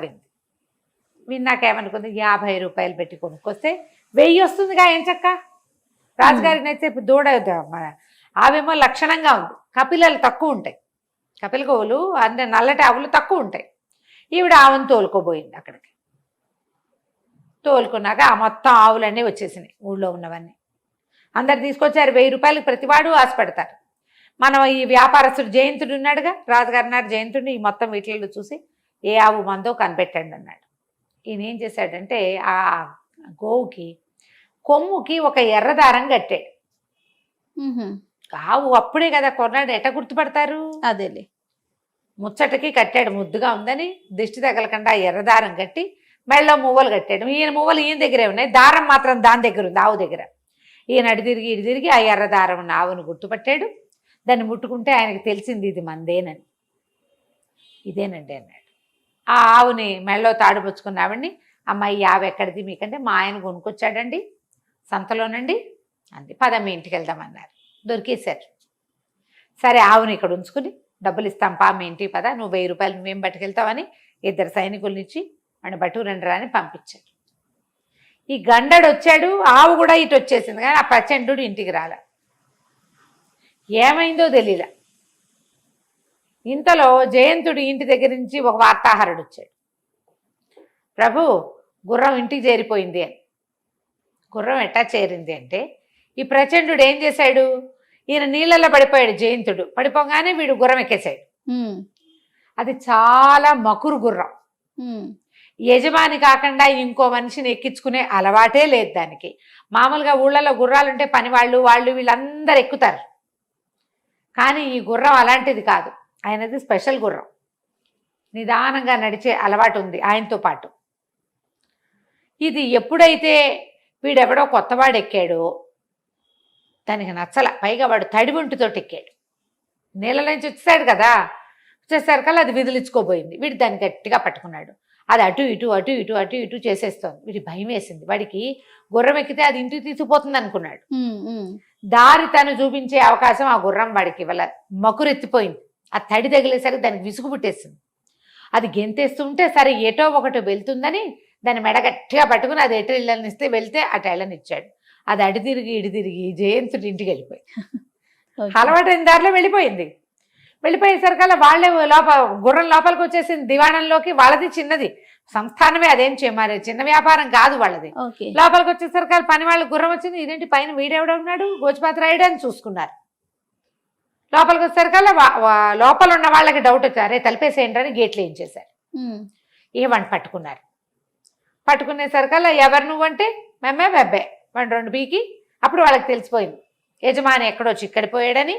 విన్నాకేమనుకుంది, 50 రూపాయలు పెట్టి కొనుక్కొస్తే 1000 వస్తుందిగా, ఏం చక్క, రాజుగారికి నచ్చితే దూడ ఆవేమో లక్షణంగా ఉంది, కపిలలు తక్కువ ఉంటాయి, కపిల గోవులు అంటే నల్లటి ఆవులు తక్కువ ఉంటాయి. ఈవిడ ఆవును తోలుకోబోయింది. అక్కడికి తోలుకున్నాక ఆ మొత్తం ఆవులన్నీ వచ్చేసినాయి, ఊళ్ళో ఉన్నవన్నీ అందరు తీసుకొచ్చారు. 1000 రూపాయలకు ప్రతివాడు ఆశపడతారు. మనం ఈ వ్యాపారస్తుడు జయంతుడు ఉన్నాడుగా, రాజుగారు అన్నారు జయంతుడిని, ఈ మొత్తం వీటిల్లో చూసి ఏ ఆవు మందో కనిపెట్టండి అన్నాడు. ఈయన ఏం చేశాడంటే ఆ గోవుకి కొమ్ముకి ఒక ఎర్రదారం కట్టాడు. ఆవు అప్పుడే కదా కొన్నాడు, ఎట్ట గుర్తుపడతారు, అదేలే ముచ్చటకి కట్టాడు, ముద్దుగా ఉందని దిష్టి తగలకుండా ఎర్రదారం కట్టి మెళ్ళలో మువ్వలు కట్టాడు. ఈయన మువ్వలు ఈయన దగ్గరే ఉన్నాయి, దారం మాత్రం దాని దగ్గర ఉంది, ఆవు దగ్గర. ఈయన ఇటు తిరిగి ఆ ఎర్రదారం ఉన్న ఆవును గుర్తుపట్టాడు. దాన్ని ముట్టుకుంటే ఆయనకి తెలిసింది ఇది మందేనని. ఇదేనండి అన్నాడు. ఆ ఆవుని మెళ్ళలో తాడుపుచ్చుకున్న ఆవిడ్ని, అమ్మాయి ఈ ఆవు ఎక్కడిది మీకంటే, మా ఆయన కొనుక్కొచ్చాడండి సంతలోనండి అంది. పద మీ ఇంటికి వెళ్దామన్నారు. దొరికేశారు. సరే ఆవుని ఇక్కడ ఉంచుకుని డబ్బులు ఇస్తాం పా మీ ఇంటికి పద, నువ్వు 1000 రూపాయలు నువ్వేం పట్టుకెళ్తావని 2 సైనికుల్ని ఇచ్చి మన బటూరండి రాని పంపించారు. ఈ గండడు వచ్చాడు, ఆవు కూడా ఇటు వచ్చేసింది, కానీ ఆ ప్రచండు ఇంటికి రాల. ఏమైందో తెలియలా. ఇంతలో జయంతుడు ఇంటి దగ్గర నుంచి ఒక వార్తాహరుడు వచ్చాడు. ప్రభు, గుర్రం ఇంటికి చేరిపోయింది అని. గుర్రం ఎట్టా చేరింది అంటే, ఈ ప్రచండు ఏం చేశాడు, ఈయన నీళ్ళల్లో పడిపోయాడు. జయంతుడు పడిపోగానే వీడు గుర్రం ఎక్కేశాడు. అది చాలా మకురు గుర్రం, యజమాని కాకుండా ఇంకో మనిషిని ఎక్కించుకునే అలవాటే లేదు దానికి. మామూలుగా ఊళ్ళలో గుర్రాలుంటే పనివాళ్ళు వీళ్ళందరూ ఎక్కుతారు, కానీ ఈ గుర్రం అలాంటిది కాదు. ఆయనది స్పెషల్ గుర్రం, నిదానంగా నడిచే అలవాటు ఉంది ఆయనతో పాటు. ఇది ఎప్పుడైతే వీడెవడో కొత్తవాడు ఎక్కాడో దానికి నచ్చల. పైగా వాడు తడిబొంటితో ఎక్కాడు, నీళ్ళ నుంచి వచ్చేసాడు కదా, వచ్చేసరికల్లా అది విదిలించుకోబోయింది. వీడు దాన్ని గట్టిగా పట్టుకున్నాడు. అది అటు ఇటు చేసేస్తోంది. వీడికి భయం వేసింది. వాడికి గుర్రం ఎక్కితే అది ఇంటికి తీసుకుపోతుంది అనుకున్నాడు. దారి తను చూపించే అవకాశం ఆ గుర్రం వాడికి ఇవ్వల. మకురెత్తిపోయింది. ఆ తడి తగిలేసరికి దానికి విసుగు పుట్టేసింది. అది గెంతేస్తుంటే సరే ఎటో ఒకటో వెళ్తుందని దాన్ని మెడ గట్టిగా పట్టుకుని అది ఎటు వెళ్ళనిస్తే వెళ్తే అటు వెళ్ళనిచ్చాడు. అది అటు తిరిగి జయంతుడి ఇంటికి వెళ్ళిపోయి అలవాటైన దారిలో వెళ్ళిపోయింది. వెళ్ళిపోయేసరికల్లా వాళ్ళే గుర్రం లోపలికి వచ్చేసింది దివాణంలోకి. వాళ్ళది చిన్నది సంస్థానమే, అదేం మరి చిన్న వ్యాపారం కాదు వాళ్ళది. లోపలికి వచ్చేసరికి పని వాళ్ళకి గుర్రం వచ్చింది. ఇదేంటి పైన వీడెవడ ఉన్నాడు, గోచిపాత్ర రాయడు అని చూసుకున్నారు. లోపలికి వచ్చేసరికల్లా లోపల ఉన్న వాళ్ళకి డౌట్ వచ్చారు, అరే తలిపేసేయండి అని గేట్లు వేయించేశారు. ఇవన్నీ పట్టుకున్నారు. పట్టుకునేసరికల్లా ఎవరు నువ్వంటే మేమే బెబ్బే వాడు 2 పీకి. అప్పుడు వాళ్ళకి తెలిసిపోయింది యజమాని ఎక్కడో చిక్కడిపోయాడని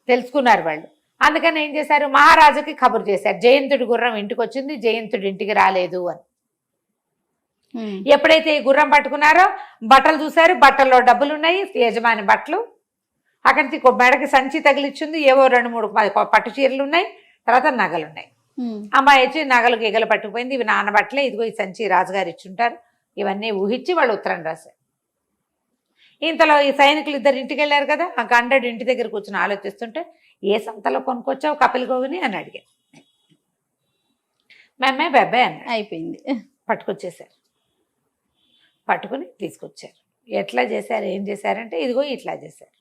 తెలుసుకున్నారు వాళ్ళు. అందుకని ఏం చేశారు, మహారాజుకి కబురు చేశారు, జయంతుడి గుర్రం ఇంటికి వచ్చింది, జయంతుడి ఇంటికి రాలేదు అని. ఎప్పుడైతే ఈ గుర్రం పట్టుకున్నారో బట్టలు చూశారు, బట్టల్లో డబ్బులు ఉన్నాయి, యజమాని బట్టలు. అక్కడి నుంచి మెడకి సంచి తగిలిచ్చింది, ఏవో 2-3 పట్టు చీరలు ఉన్నాయి, తర్వాత నగలున్నాయి. అమ్మాయి వచ్చి నగలు గీగలు పట్టుకుపోయింది, ఇవి నాన్న బట్టలే, ఇదిగో ఈ సంచి రాజుగారు ఇచ్చుంటారు. ఇవన్నీ ఊహించి వాళ్ళు ఉత్తరం రాశారు. ఇంతలో ఈ సైనికులు 2 ఇంటికి వెళ్ళారు కదా, ఆ గండడు ఇంటి దగ్గర కూర్చొని ఆలోచిస్తుంటే, ఏ సంతలో కొనుక్కొచ్చావు కపిల గోవుని అని అడిగారు. మేమే బెబ్బే అన్నాడు. అయిపోయింది. పట్టుకొచ్చేసారు. పట్టుకుని తీసుకొచ్చారు. ఎట్లా చేశారు, ఏం చేశారంటే ఇదిగో ఇట్లా చేశారు,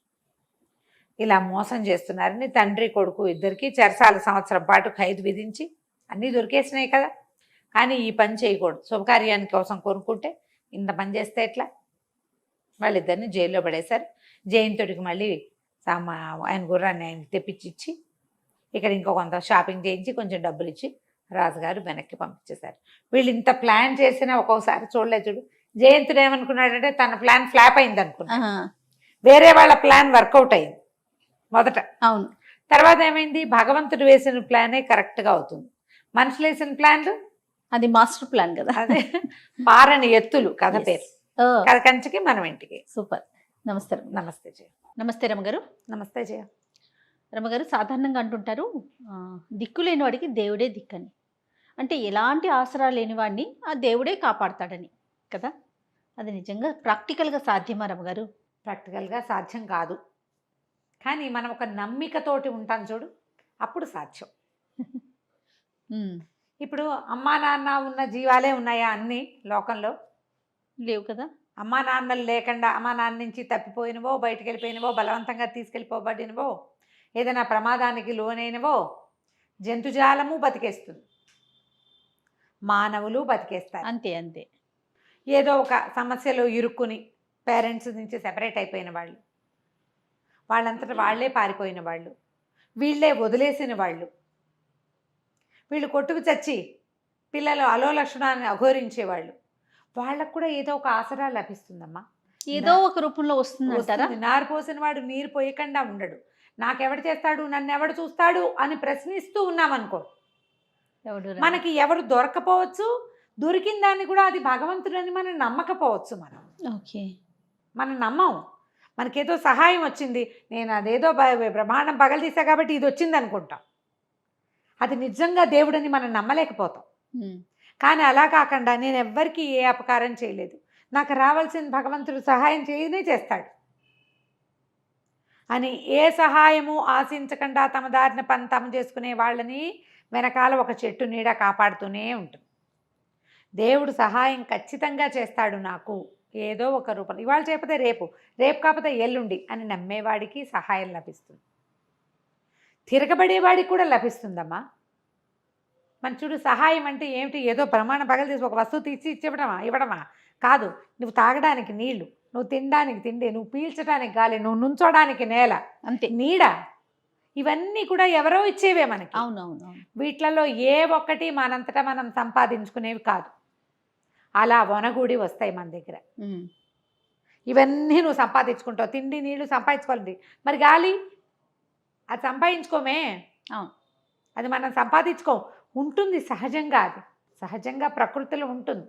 ఇలా మోసం చేస్తున్నారని తండ్రి కొడుకు ఇద్దరికి చెరసాల సంవత్సరం పాటు ఖైదు విధించి అన్నీ దొరికేసినాయి కదా, కానీ ఈ పని చేయకూడదు, శుభకార్యానికి కోసం కొనుక్కుంటే ఇంత పని చేస్తే ఎట్లా, వాళ్ళిద్దరిని జైల్లో పడేశారు. జయంతుడికి మళ్ళీ ఆయన గుర్రాన్ని ఆయనకి తెప్పించి ఇక్కడ ఇంకో కొంత షాపింగ్ చేయించి కొంచెం డబ్బులు ఇచ్చి రాజుగారు వెనక్కి పంపించేశారు. వీళ్ళు ఇంత ప్లాన్ చేసినా ఒక్కోసారి చూడలేదు చూడు, జయంతుడు ఏమనుకున్నాడంటే తన ప్లాన్ ఫ్లాప్ అయింది అనుకున్నా, వేరే వాళ్ళ ప్లాన్ వర్కౌట్ అయింది మొదట. అవును. తర్వాత ఏమైంది, భగవంతుడు వేసిన ప్లానే కరెక్ట్గా అవుతుంది, మనుషులు వేసిన ప్లాన్లు అది మాస్టర్ ప్లాన్ కదా. అదే పారని ఎత్తులు కథ పేరు. కథ కంచికి మనం ఇంటికి. సూపర్. నమస్తే. నమస్తే జయ. నమస్తే రమగారు. నమస్తే జయ. రమగారు, సాధారణంగా అంటుంటారు దిక్కు లేని వాడికి దేవుడే దిక్కని, అంటే ఎలాంటి ఆసరా లేని వాడిని ఆ దేవుడే కాపాడతాడని కదా. అది నిజంగా ప్రాక్టికల్గా సాధ్యమా రమగారు? ప్రాక్టికల్గా సాధ్యం కాదు, కానీ మనం ఒక నమ్మికతోటి ఉంటాం చూడు, అప్పుడు సాధ్యం. ఇప్పుడు అమ్మా నాన్న ఉన్న జీవాలే ఉన్నాయా అన్నీ లోకంలో? లేవు కదా. అమ్మా నాన్నలు లేకుండా అమ్మా నాన్న నుంచి తప్పిపోయినవో, బయటికి వెళ్ళిపోయినవో, బలవంతంగా తీసుకెళ్ళిపోబడినవో, ఏదైనా ప్రమాదానికి లోనైనవో జంతుజాలము బతికేస్తుంది, మానవులు బతికేస్తారు. అంతే అంతే. ఏదో ఒక సమస్యలో ఇరుక్కుని పేరెంట్స్ నుంచి సెపరేట్ అయిపోయిన వాళ్ళు, వాళ్ళంతటా వాళ్లే పారిపోయిన వాళ్ళు, వీళ్ళే వదిలేసిన వాళ్ళు, వీళ్ళు కొట్టుకు చచ్చి పిల్లలు అలోలక్షణాన్ని అఘోరించేవాళ్ళు, వాళ్ళకు కూడా ఏదో ఒక ఆసరా లభిస్తుందమ్మా, ఏదో ఒక రూపంలో వస్తుందంటారా? నారు పోసిన వాడు నీరు పోయకుండా ఉండడు, నాకెవడు చేస్తాడు, నన్ను ఎవడు చూస్తాడు అని ప్రశ్నిస్తూ ఉన్నామనుకో, మనకి ఎవరు దొరకపోవచ్చు, దొరికిన దాన్ని కూడా అది భగవంతుడని మనం నమ్మకపోవచ్చు. మనం నమ్మం, మనకేదో సహాయం వచ్చింది, నేను అదేదో బ్రహ్మాండం పగలదీసా కాబట్టి ఇది వచ్చింది అనుకుంటాం, అది నిజంగా దేవుడని మనం నమ్మలేకపోతాం. కానీ అలా కాకుండా నేను ఎవ్వరికీ ఏ అపకారం చేయలేదు, నాకు రావాల్సిన భగవంతుడు సహాయం చేయనే చేస్తాడు అని ఏ సహాయము ఆశించకుండా తమ దారిన పని తమ చేసుకునే వాళ్ళని వెనకాల ఒక చెట్టు నీడ కాపాడుతూనే ఉంటుంది. దేవుడు సహాయం ఖచ్చితంగా చేస్తాడు నాకు ఏదో ఒక రూపంలో, ఇవాళ చేయకపోతే రేపు, రేపు కాకపోతే ఎల్లుండి అని నమ్మేవాడికి సహాయం లభిస్తుంది, తిరగబడేవాడికి కూడా లభిస్తుందమ్మా. మన చూడు, సహాయం అంటే ఏమిటి, ఏదో ప్రమాణం పగలు తీసి ఒక వస్తువు తీసి ఇవ్వడమా కాదు, నువ్వు తాగడానికి నీళ్లు, నువ్వు తినడానికి తిండి, నువ్వు పీల్చడానికి గాలి, నువ్వు నుంచోడానికి నేల, అంతే, నీడ, ఇవన్నీ కూడా ఎవరో ఇచ్చేవే మనకి. అవునవును. వీటిలలో ఏ ఒక్కటి మనంతటా మనం సంపాదించుకునేవి కాదు, అలా వనగూడి వస్తాయి మన దగ్గర. ఇవన్నీ నువ్వు సంపాదించుకుంటావు, తిండి నీళ్లు సంపాదించుకోవాలి, మరి గాలి అది సంపాదించుకోమే, అది మనం సంపాదించుకో, ఉంటుంది సహజంగా, అది సహజంగా ప్రకృతిలో ఉంటుంది.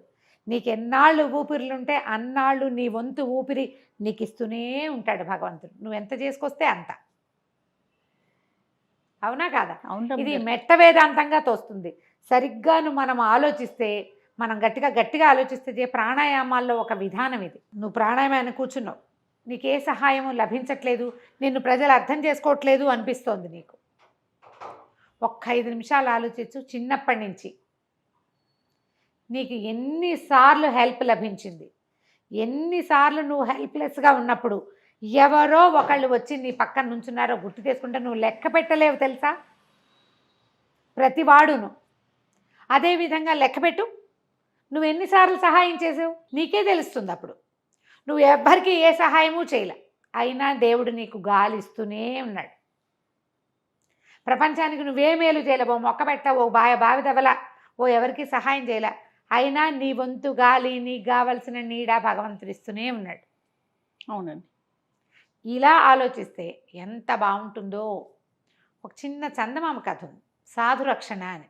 నీకు ఎన్నాళ్ళు ఊపిరిలుంటే అన్నాళ్ళు నీ వంతు ఊపిరి నీకు ఇస్తూనే ఉంటాడు భగవంతుడు, నువ్వు ఎంత చేసుకొస్తే అంత. అవునా కాదా? ఇది మెట్ట వేదాంతంగా తోస్తుంది. సరిగ్గాను మనం ఆలోచిస్తే, మనం గట్టిగా ఆలోచిస్తే ప్రాణాయామాల్లో ఒక విధానం ఇది. నువ్వు ప్రాణాయామాన్ని కూర్చున్నావు, నీకే సహాయము లభించట్లేదు, నిన్ను ప్రజలు అర్థం చేసుకోవట్లేదు అనిపిస్తోంది నీకు, ఒక్క 5 నిమిషాలు ఆలోచించు, చిన్నప్పటి నుంచి నీకు ఎన్నిసార్లు హెల్ప్ లభించింది, ఎన్నిసార్లు నువ్వు హెల్ప్లెస్గా ఉన్నప్పుడు ఎవరో ఒకళ్ళు వచ్చి నీ పక్కన నుంచున్నారో గుర్తు చేసుకుంటే నువ్వు లెక్క పెట్టలేవు తెలుసా, ప్రతివాడును. అదేవిధంగా లెక్కపెట్టు, నువ్వు ఎన్నిసార్లు సహాయం చేసావు నీకే తెలుస్తుంది. అప్పుడు నువ్వు ఎవ్వరికి ఏ సహాయము చేయలే, అయినా దేవుడు నీకు గాలి ఇస్తూనే ఉన్నాడు. ప్రపంచానికి నువ్వే మేలు చేయలేవు, ఓ మొక్క పెట్టావు, ఓ బావి దవల, ఓ ఎవరికి సహాయం చేయలే, అయినా నీ వంతు గాలి, నీకు కావలసిన నీడ భగవంతుడు ఇస్తూనే ఉన్నాడు. అవునండి. ఇలా ఆలోచిస్తే ఎంత బాగుంటుందో. ఒక చిన్న చందమామ కథ ఉంది, సాధు రక్షణ అని.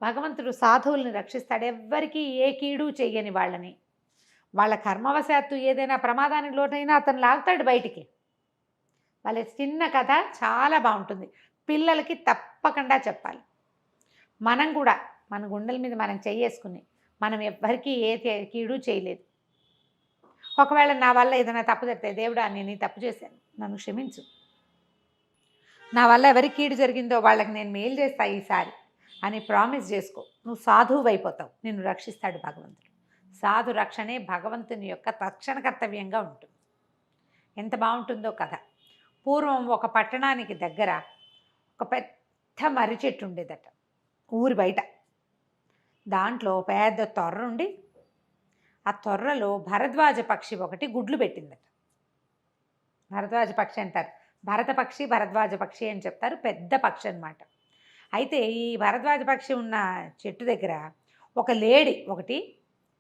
భగవంతుడు సాధువుల్ని రక్షిస్తాడు, ఎవ్వరికీ ఏ కీడు చెయ్యని వాళ్ళని. వాళ్ళ కర్మవశాత్తు ఏదైనా ప్రమాదానికి లోటైనా అతను లాగుతాడు బయటికి. వాళ్ళ చిన్న కథ చాలా బాగుంటుంది, పిల్లలకి తప్పకుండా చెప్పాలి. మనం కూడా మన గుండెల మీద మనం చెయ్యేసుకుని మనం ఎవ్వరికీ ఏ కీడు చేయలేదు. ఒకవేళ నా వల్ల ఏదైనా తప్పు జరిగితే, దేవుడా నేను ఈ తప్పు చేశాను, నన్ను క్షమించు, నా వల్ల ఎవరికి కీడు జరిగిందో వాళ్ళకి నేను మేలు చేస్తా ఈసారి, అని ప్రామిస్ చేసుకో, నువ్వు సాధువు అయిపోతావు, నిన్ను రక్షిస్తాడు భగవంతుడు. సాధు రక్షణే భగవంతుని యొక్క తక్షణ కర్తవ్యంగా ఉంటుంది. ఎంత బాగుంటుందో కథ. పూర్వం ఒక పట్టణానికి దగ్గర ఒక పెద్ద మర్రి చెట్టు ఉండేదట ఊరి బయట. దాంట్లో పెద్ద తొర్ర ఉండి ఆ తొర్రలో భరద్వాజ పక్షి ఒకటి గుడ్లు పెట్టిందట. భరద్వాజ పక్షి అంటారు, భరత పక్షి భరద్వాజ పక్షి అని చెప్తారు, పెద్ద పక్షి అన్నమాట. అయితే ఈ భరద్వాజ పక్షి ఉన్న చెట్టు దగ్గర ఒక లేడి ఒకటి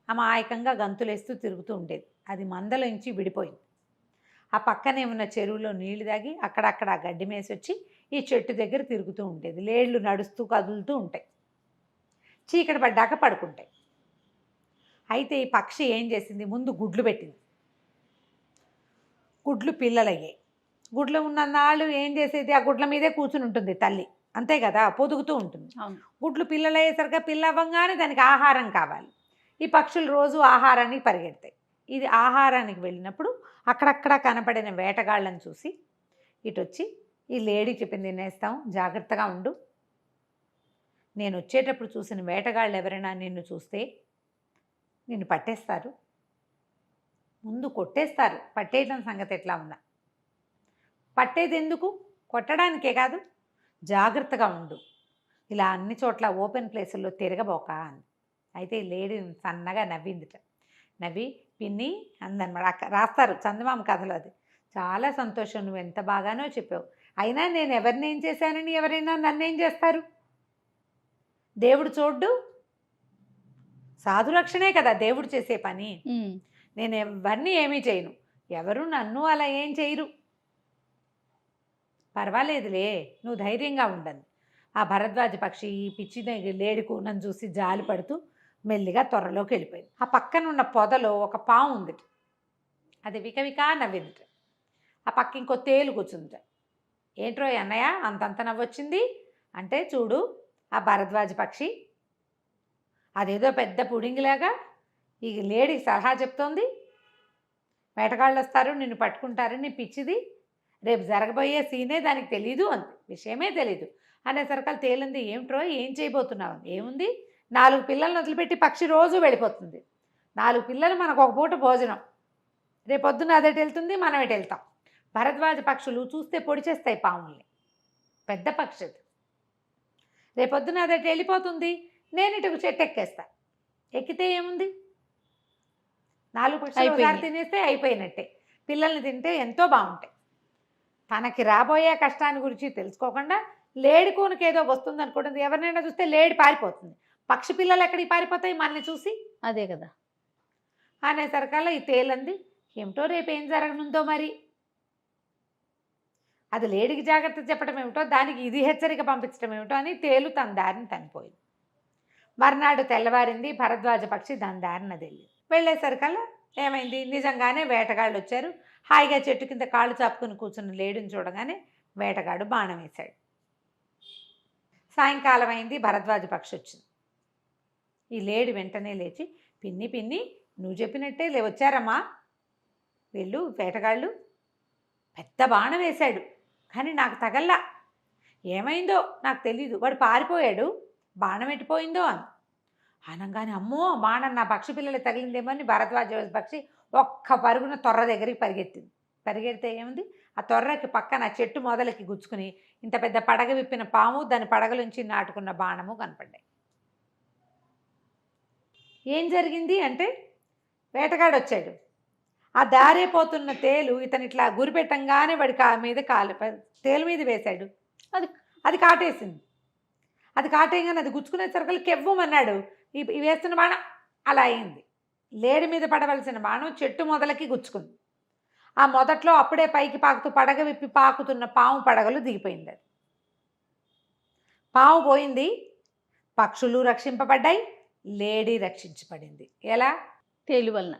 అమాయకంగా గంతులేస్తూ తిరుగుతూ ఉండేది. అది మందలోంచి విడిపోయింది. ఆ పక్కనే ఉన్న చెరువులో నీళ్లు తాగి అక్కడక్కడ గడ్డి మేసి వచ్చి ఈ చెట్టు దగ్గర తిరుగుతూ ఉండేది. లేళ్ళు నడుస్తూ కదులుతూ ఉంటాయి, చీకటి పడ్డాక పడుకుంటాయి. అయితే ఈ పక్షి ఏం చేసింది, ముందు గుడ్లు పెట్టింది. గుడ్లు పిల్లలయ్యాయి. గుడ్లు ఉన్నన్నాళ్ళు ఏం చేసేది, ఆ గుడ్ల మీదే కూర్చుని ఉంటుంది తల్లి, అంతే కదా, పొదుగుతూ ఉంటుంది. గుడ్లు పిల్లలయ్యేసరికి పిల్ల అవ్వగానే దానికి ఆహారం కావాలి. ఈ పక్షులు రోజు ఆహారానికి పరిగెడతాయి. ఇది ఆహారానికి వెళ్ళినప్పుడు అక్కడక్కడ కనపడిన వేటగాళ్ళని చూసి ఇటు వచ్చి ఈ లేడీ చెప్పింది, తినేస్తాం, జాగ్రత్తగా ఉండు, నేను వచ్చేటప్పుడు చూసిన వేటగాళ్ళు ఎవరైనా నిన్ను చూస్తే నిన్ను పట్టేస్తారు, ముందు కొట్టేస్తారు, పట్టేయడం సంగతి ఎట్లా ఉన్నా, పట్టేది ఎందుకు, కొట్టడానికే కాదు, జాగ్రత్తగా ఉండు, ఇలా అన్ని చోట్ల ఓపెన్ ప్లేసుల్లో తిరగబోక అని. అయితే ఈ లేడీ సన్నగా నవ్విందిట. నవ్వి పిన్ని అందనమాట. రాస్తారు చందమామ కథలో అది. చాలా సంతోషం, నువ్వు ఎంత బాగానో చెప్పావు, అయినా నేను ఎవరిని ఏం చేశానని ఎవరైనా నన్నేం చేస్తారు, దేవుడు చూడ్డు, సాధురక్షణే కదా దేవుడు చేసే పని, నేను ఎవరిని ఏమీ చేయను, ఎవరు నన్ను అలా ఏం చేయరు, పర్వాలేదులే, నువ్వు ధైర్యంగా ఉండను. ఆ భరద్వాజ పక్షి ఈ పిచ్చి లేడి కూనను చూసి జాలి పడుతూ మెల్లిగా త్వరలోకి వెళ్ళిపోయింది. ఆ పక్కన ఉన్న పొదలో ఒక పాము ఉంది, అది వికవికా నవ్విందిట. ఆ పక్క ఇంకో తేలు కూర్చుందిట. ఏంట్రో అన్నయ్య అంతంత నవ్వొచ్చింది అంటే, చూడు ఆ భరద్వాజ పక్షి అదేదో పెద్ద పుడింగిలాగా ఈ లేడీకి సలహా చెప్తోంది, వేటగాళ్ళు వస్తారు నిన్ను పట్టుకుంటారని, పిచ్చిది, రేపు జరగబోయే సీనే దానికి తెలీదు అంది, విషయమే తెలీదు అనేసరికి తేలింది. ఏమిట్రో ఏం చేయబోతున్నావు, ఏముంది, 4 పిల్లలను వదిలిపెట్టి పక్షి రోజు వెళ్ళిపోతుంది, 4 పిల్లలు మనకు ఒక పూట భోజనం, రేపొద్దున అదెటు వెళ్తుంది, మనం ఎటు వెళ్తాం. భరద్వాజ పక్షులు చూస్తే పొడి చేస్తాయి పాముల్ని, పెద్ద పక్షి అది, రేపొద్దున అదెటు వెళ్ళిపోతుంది, నేను ఇటుకు చెట్టు ఎక్కేస్తా, ఎక్కితే ఏముంది, 4 పక్షులు ఒకసారి తినేస్తే అయిపోయినట్టే. పిల్లల్ని తింటే ఎంతో బాగుంటాయి. తనకి రాబోయే కష్టాన్ని గురించి తెలుసుకోకుండా లేడి కూనకి ఏదో వస్తుంది అనుకుంటుంది, ఎవరినైనా చూస్తే లేడి పారిపోతుంది, పక్షి పిల్లలు ఎక్కడికి పారిపోతాయి మనల్ని చూసి, అదే కదా అనేసరికల్లా ఈ తేలంది, ఏమిటో రేపు ఏం జరగనుందో మరి, అది లేడికి జాగ్రత్త చెప్పడం ఏమిటో, దానికి ఇది హెచ్చరిక పంపించడం ఏమిటో అని తేలు తన దారిని తనిపోయింది. మర్నాడు తెల్లవారింది, భరద్వాజ పక్షి దాని దారిన వెళ్ళేసరికల్లా ఏమైంది, నిజంగానే వేటగాళ్ళు వచ్చారు. హాయిగా చెట్టు కింద కాళ్ళు చాపుకుని కూర్చున్న లేడిని చూడగానే వేటగాడు బాణం వేశాడు. సాయంకాలం అయింది, భరద్వాజ పక్షి వచ్చింది. ఈ లేడి వెంటనే లేచి, పిన్ని పిన్ని నువ్వు చెప్పినట్టే వచ్చారమ్మా వీళ్ళు వేటగాళ్ళు, పెద్ద బాణం వేశాడు కానీ నాకు తగల్లా, ఏమైందో నాకు తెలీదు, వాడు పారిపోయాడు, బాణం ఎట్టిపోయిందో అని అనగానే, అమ్మో బాణం నా పక్షి పిల్లలు తగిలిందేమో అని భరద్వాజ పక్షి ఒక్క పరుగున తొర్ర దగ్గరికి పరిగెత్తింది. పరిగెడితే ఏముంది, ఆ తొర్రకి పక్కన చెట్టు మొదలకి గుచ్చుకుని ఇంత పెద్ద పడగ విప్పిన పాము, దాని పడగలుంచి నాటుకున్న బాణము కనపడ్డాయి. ఏం జరిగింది అంటే, వేటగాడు వచ్చాడు, ఆ దారే పోతున్న తేలు ఇతను ఇట్లా గురిపెట్టంగానే వాడి మీద తేలు మీద వేశాడు, అది కాటేసింది. అది కాటేయగానే అది గుచ్చుకునేసరికి కెవ్వమన్నాడు, ఈ వేస్తున్న బాణం అలా అయింది. లేడి మీద పడవలసిన బాణం చెట్టు మొదలకి గుచ్చుకుంది. ఆ మొదట్లో అప్పుడే పైకి పాకుతూ పడగ విప్పి పాకుతున్న పాము పడగలు దిగిపోయింది. అది పాము పోయింది, పక్షులు రక్షింపబడ్డాయి, లేడీ రక్షించబడింది. ఎలా, తేలు వల్ల,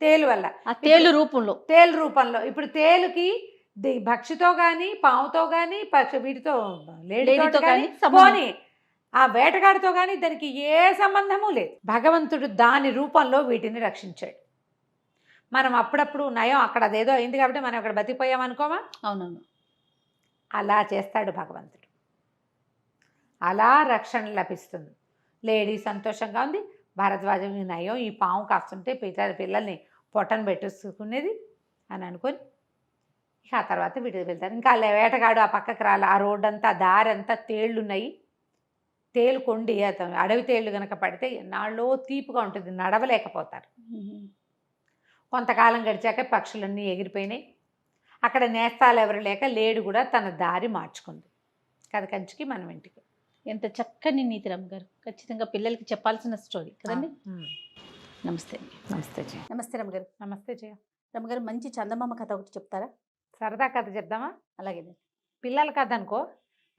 తేలు వల్ల, ఆ తేలు రూపంలో. ఇప్పుడు తేలుకి పక్షితో కానీ పాముతో కానీ వీటితో లేడీతో కానీ పోనీ ఆ వేటగాడితో కానీ దానికి ఏ సంబంధము లేదు. భగవంతుడు దాని రూపంలో వీటిని రక్షించాడు. మనం అప్పుడప్పుడు నయం అక్కడ అదేదో అయింది కాబట్టి మనం అక్కడ బతికిపోయామనుకోమా, అవునవును, అలా చేస్తాడు భగవంతుడు. అలా రక్షణ లభిస్తుంది. లేడీ సంతోషంగా ఉంది. భరద్వాజం నయం, ఈ పాము కాస్తుంటే పిల్లల్ని పొట్టను పెట్టేసుకునేది అని అనుకొని ఇక ఆ తర్వాత వీటికి వెళ్తారు. ఇంకా వేటగాడు ఆ పక్కకి రాలి, ఆ రోడ్డు అంతా దారి అంతా తేళ్ళు ఉన్నాయి. తేలు కొండి అడవి తేళ్ళు కనుక పడితే ఎన్నాళ్ళో తీపుగా ఉంటుంది, నడవలేకపోతారు. కొంతకాలం గడిచాక పక్షులన్నీ ఎగిరిపోయినాయి. అక్కడ నేస్తాలు ఎవరు లేక లేడు కూడా తన దారి మార్చుకుంది. కథ కంచికి మనం ఇంటికి. ఎంత చక్కని నీతి రమ్మగారు, ఖచ్చితంగా పిల్లలకి చెప్పాల్సిన స్టోరీ కదండి. నమస్తే. నమస్తే జయ. నమస్తే రమ్మగారు. నమస్తే జయ. రమ్మగారు, మంచి చందమామ కథ ఒకటి చెప్తారా? సరదా కథ చెప్దామా? అలాగే. పిల్లల కథ అనుకో,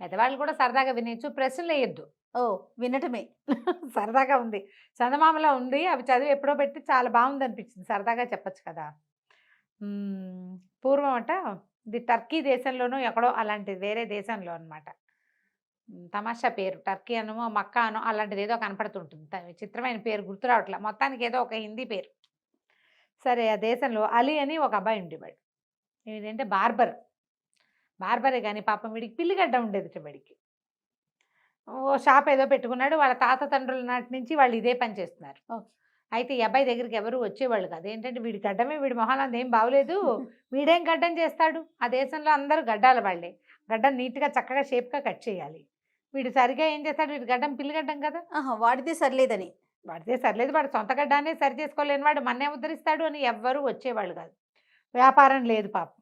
పెద్దవాళ్ళు కూడా సరదాగా వినేయచ్చు, ప్రశ్నలు వేయద్దు. ఓ, వినటమే సరదాగా ఉంది. చందమామలో ఉంది, అవి చదివి ఎప్పుడో పెట్టి చాలా బాగుంది అనిపించింది, సరదాగా చెప్పచ్చు కదా. పూర్వం అంట ఇది టర్కీ దేశంలోనూ ఎక్కడో అలాంటి వేరే దేశంలో అనమాట. తమాషా పేరు, టర్కీ అనో మక్కా అనో అలాంటిది ఏదో కనపడుతుంటుంది. విచిత్రమైన పేరు గుర్తు రావట్లే, మొత్తానికి ఏదో ఒక హిందీ పేరు. సరే, ఆ దేశంలో అలీ అని ఒక అబ్బాయి ఉండేవాడు. ఏంటంటే బార్బరే కానీ పాపం వీడికి పిల్లిగడ్డ ఉండేది. వీడికి ఓ షాప్ ఏదో పెట్టుకున్నాడు. వాళ్ళ తాత తండ్రుల నాటి నుంచి వాళ్ళు ఇదే పని చేస్తున్నారు. అయితే ఈ అబ్బాయి దగ్గరికి ఎవరు వచ్చేవాళ్ళు కాదు. ఏంటంటే వీడి గడ్డమే, వీడి మొహాలు ఏం బాగోలేదు, వీడేం గడ్డం చేస్తాడు. ఆ దేశంలో అందరూ గడ్డాల వాళ్ళే. గడ్డం నీట్గా చక్కగా షేప్గా కట్ చేయాలి. వీడు సరిగా ఏం చేస్తాడు, వీడి గడ్డం పిల్లిగడ్డం కదా, వాడితే సరిలేదని. వాడితే సరిలేదు, వాడు సొంత గడ్డానే సరి చేసుకోలేని వాడు మన్నే ఉద్ధరిస్తాడు అని ఎవ్వరూ వచ్చేవాళ్ళు కాదు. వ్యాపారం లేదు పాపం.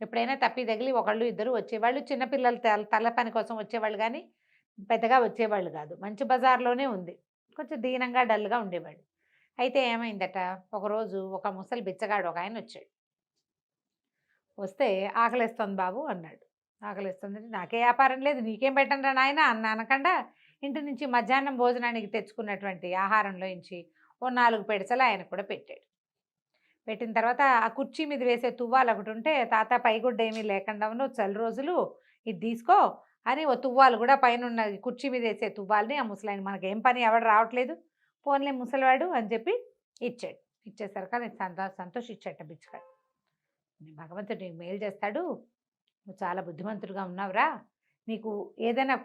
ఎప్పుడైనా తప్పి తగిలి ఒకళ్ళు ఇద్దరు వచ్చేవాళ్ళు. చిన్నపిల్లల తల పని కోసం వచ్చేవాళ్ళు కానీ పెద్దగా వచ్చేవాళ్ళు కాదు. మంచి బజార్లోనే ఉంది. కొంచెం దీనంగా డల్గా ఉండేవాడు. అయితే ఏమైందట, ఒకరోజు ఒక ముసలి బిచ్చగాడు ఒక ఆయన వచ్చాడు. వస్తే ఆకలిస్తుంది బాబు అన్నాడు. ఆకలిస్తుందంటే, నాకే వ్యాపారం లేదు, నీకేం పెట్టండి రా నాయన అన్న అనకుండా ఇంటి నుంచి మధ్యాహ్నం భోజనానికి తెచ్చుకున్నటువంటి ఆహారంలో నుంచి ఓ 4 పెడసలు ఆయన కూడా పెట్టాడు. పెట్టిన తర్వాత ఆ కుర్చీ మీద వేసే తువ్వాలు ఒకటి ఉంటే, తాత పైగుడ్డ ఏమీ లేకుండా ఉన్నావు, చలి రోజులు ఇది తీసుకో అని ఓ తువ్వాలు కూడా పైన ఉన్న కుర్చీ మీద వేసే తువ్వాలని ఆ ముసలాయన, మనకేం పని ఎవడు రావట్లేదు, పోన్లే ముసలివాడు అని చెప్పి ఇచ్చాడు. ఇచ్చేసరికి నేను సంతోషించాట బిచ్చగాడు. భగవంతుడు నీకు మేలు చేస్తాడు, నువ్వు చాలా బుద్ధిమంతుడుగా ఉన్నావురా, నీకు ఏదైనా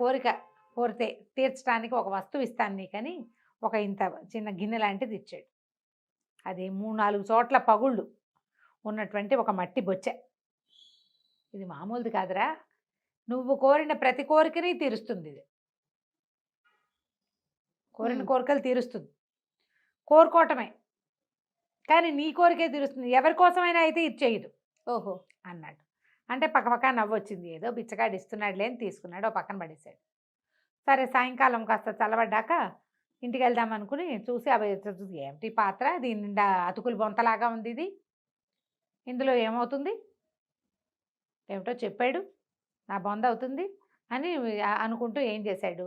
కోరితే తీర్చడానికి ఒక వస్తువు ఇస్తాను నీకని ఒక ఇంత చిన్న గిన్నె లాంటిది ఇచ్చాడు. అది 3-4 చోట్ల పగుళ్ళు ఉన్నటువంటి ఒక మట్టి బొచ్చె. ఇది మామూలుది కాదురా, నువ్వు కోరిన ప్రతి కోరికని తీరుస్తుంది. ఇది కోరిన కోరికలు తీరుస్తుంది, కోరుకోవటమే కానీ నీ కోరికే తీరుస్తుంది, ఎవరి కోసమైనా అయితే ఇచ్చేయదు. ఓహో అన్నాడు. అంటే పక్కపక్క నవ్వొచ్చింది. ఏదో బిచ్చగాడు ఇస్తున్నాడులే అని తీసుకున్నాడు, ఓ పక్కన పడేశాడు. సరే, సాయంకాలం కాస్త చల్లబడ్డాక ఇంటికి వెళ్దాం అనుకుని చూసి అవి ఏమిటి పాత్ర, దీని నిండా అతుకులు బొంతలాగా ఉంది, ఇది ఇందులో ఏమవుతుంది, ఏమిటో చెప్పాడు, నా బొంద అవుతుంది అని అనుకుంటూ ఏం చేశాడు,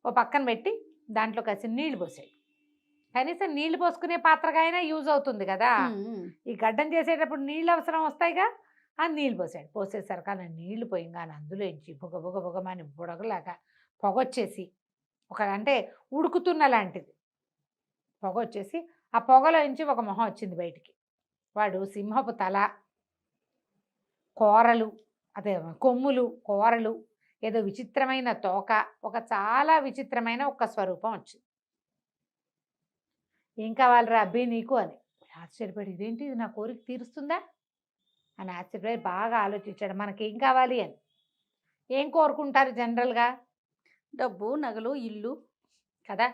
ఓ పక్కన పెట్టి దాంట్లో కాసి నీళ్లు పోసాడు. కనీసం నీళ్లు పోసుకునే పాత్రగా అయినా యూజ్ అవుతుంది కదా, ఈ గడ్డం చేసేటప్పుడు నీళ్ళు అవసరం వస్తాయిగా, ఆ నీళ్ళు పోసాడు. పోసేసరికి అలా నీళ్లు పోయింగానే అందులో ఎంచి బుగమని బుడగలాగా పొగొచ్చేసి, అంటే ఉడుకుతున్న లాంటిది పొగ వచ్చేసి, ఆ పొగలో నుంచి ఒక మొహం వచ్చింది బయటికి. వాడు సింహపు తల, కోరలు, అదే కొమ్ములు, కోరలు, ఏదో విచిత్రమైన తోక, ఒక చాలా విచిత్రమైన ఒక స్వరూపం వచ్చింది. ఏం కావాలరా అబ్బి నీకు అని ఆశ్చర్యపడి, ఇదేంటి, ఇది నా కోరిక తీరుస్తుందా అని ఆశ్చర్యపడి బాగా ఆలోచించాడు. మనకేం కావాలి అని. ఏం కోరుకుంటారు జనరల్గా? డబ్బు, నగలు, ఇల్లు కదా.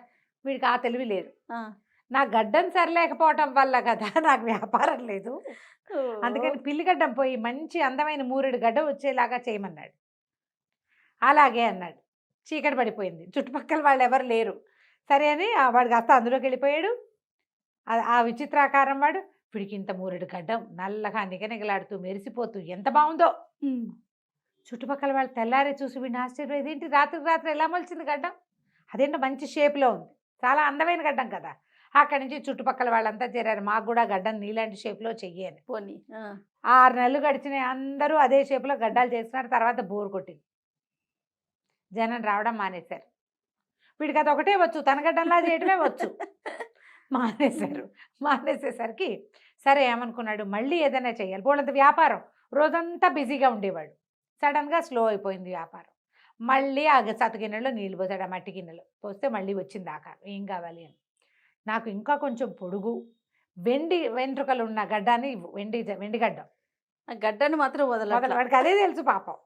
వీడికి ఆ తెలివి లేదు. నా గడ్డం సరిలేకపోవటం వల్ల కదా నాకు వ్యాపారం లేదు, అందుకని పిల్లిగడ్డం పోయి మంచి అందమైన 3 గడ్డ వచ్చేలాగా చేయమన్నాడు. అలాగే అన్నాడు. చీకటి పడిపోయింది, చుట్టుపక్కల వాళ్ళు ఎవరు లేరు. సరే అని వాడు కాస్త అందులోకి వెళ్ళిపోయాడు. ఆ విచిత్రాకారం వాడు, వీడికి ఇంత 3 గడ్డం నల్లగా నిగనిగలాడుతూ మెరిసిపోతూ ఎంత బాగుందో. చుట్టుపక్కల వాళ్ళు తెల్లారే చూసి వీడిని ఆశ్చర్యం, ఇదేంటి రాత్రి ఎలా మొలిచింది గడ్డం, అదేంటో మంచి షేప్లో ఉంది, చాలా అందమైన గడ్డం కదా. అక్కడి నుంచి చుట్టుపక్కల వాళ్ళంతా చేరారు, మాకు కూడా గడ్డం నీలాంటి షేప్లో చెయ్యాలి. పోనీ 6 నెలలు గడిచినాయి, అందరూ అదే షేప్లో గడ్డాలు చేస్తున్నారు. తర్వాత బోరు కొట్టింది, జనం రావడం మానేశారు. వీడికి అది ఒకటే వచ్చు, తన గడ్డంలా చేయడమే వచ్చు. మానేసేసరికి సరే ఏమనుకున్నాడు, మళ్ళీ ఏదైనా చేయాలి. వాళ్ళంత వ్యాపారం రోజంతా బిజీగా ఉండేవాడు. సడన్గా స్లో అయిపోయింది వ్యాపారం. మళ్ళీ ఆ సత గిన్నెలో నీళ్ళు పోసాడు, ఆ మట్టి గిన్నెలో పోస్తే మళ్ళీ వచ్చింది ఆకారం. ఏం కావాలి అని, నాకు ఇంకా కొంచెం పొడుగు వెండి వెంట్రుకలు ఉన్న గడ్డాన్ని ఇవ్వు, వెండి గడ్డం. ఆ గడ్డను మాత్రం వదలట్లా. వాడికి అదే తెలుసు పాపం.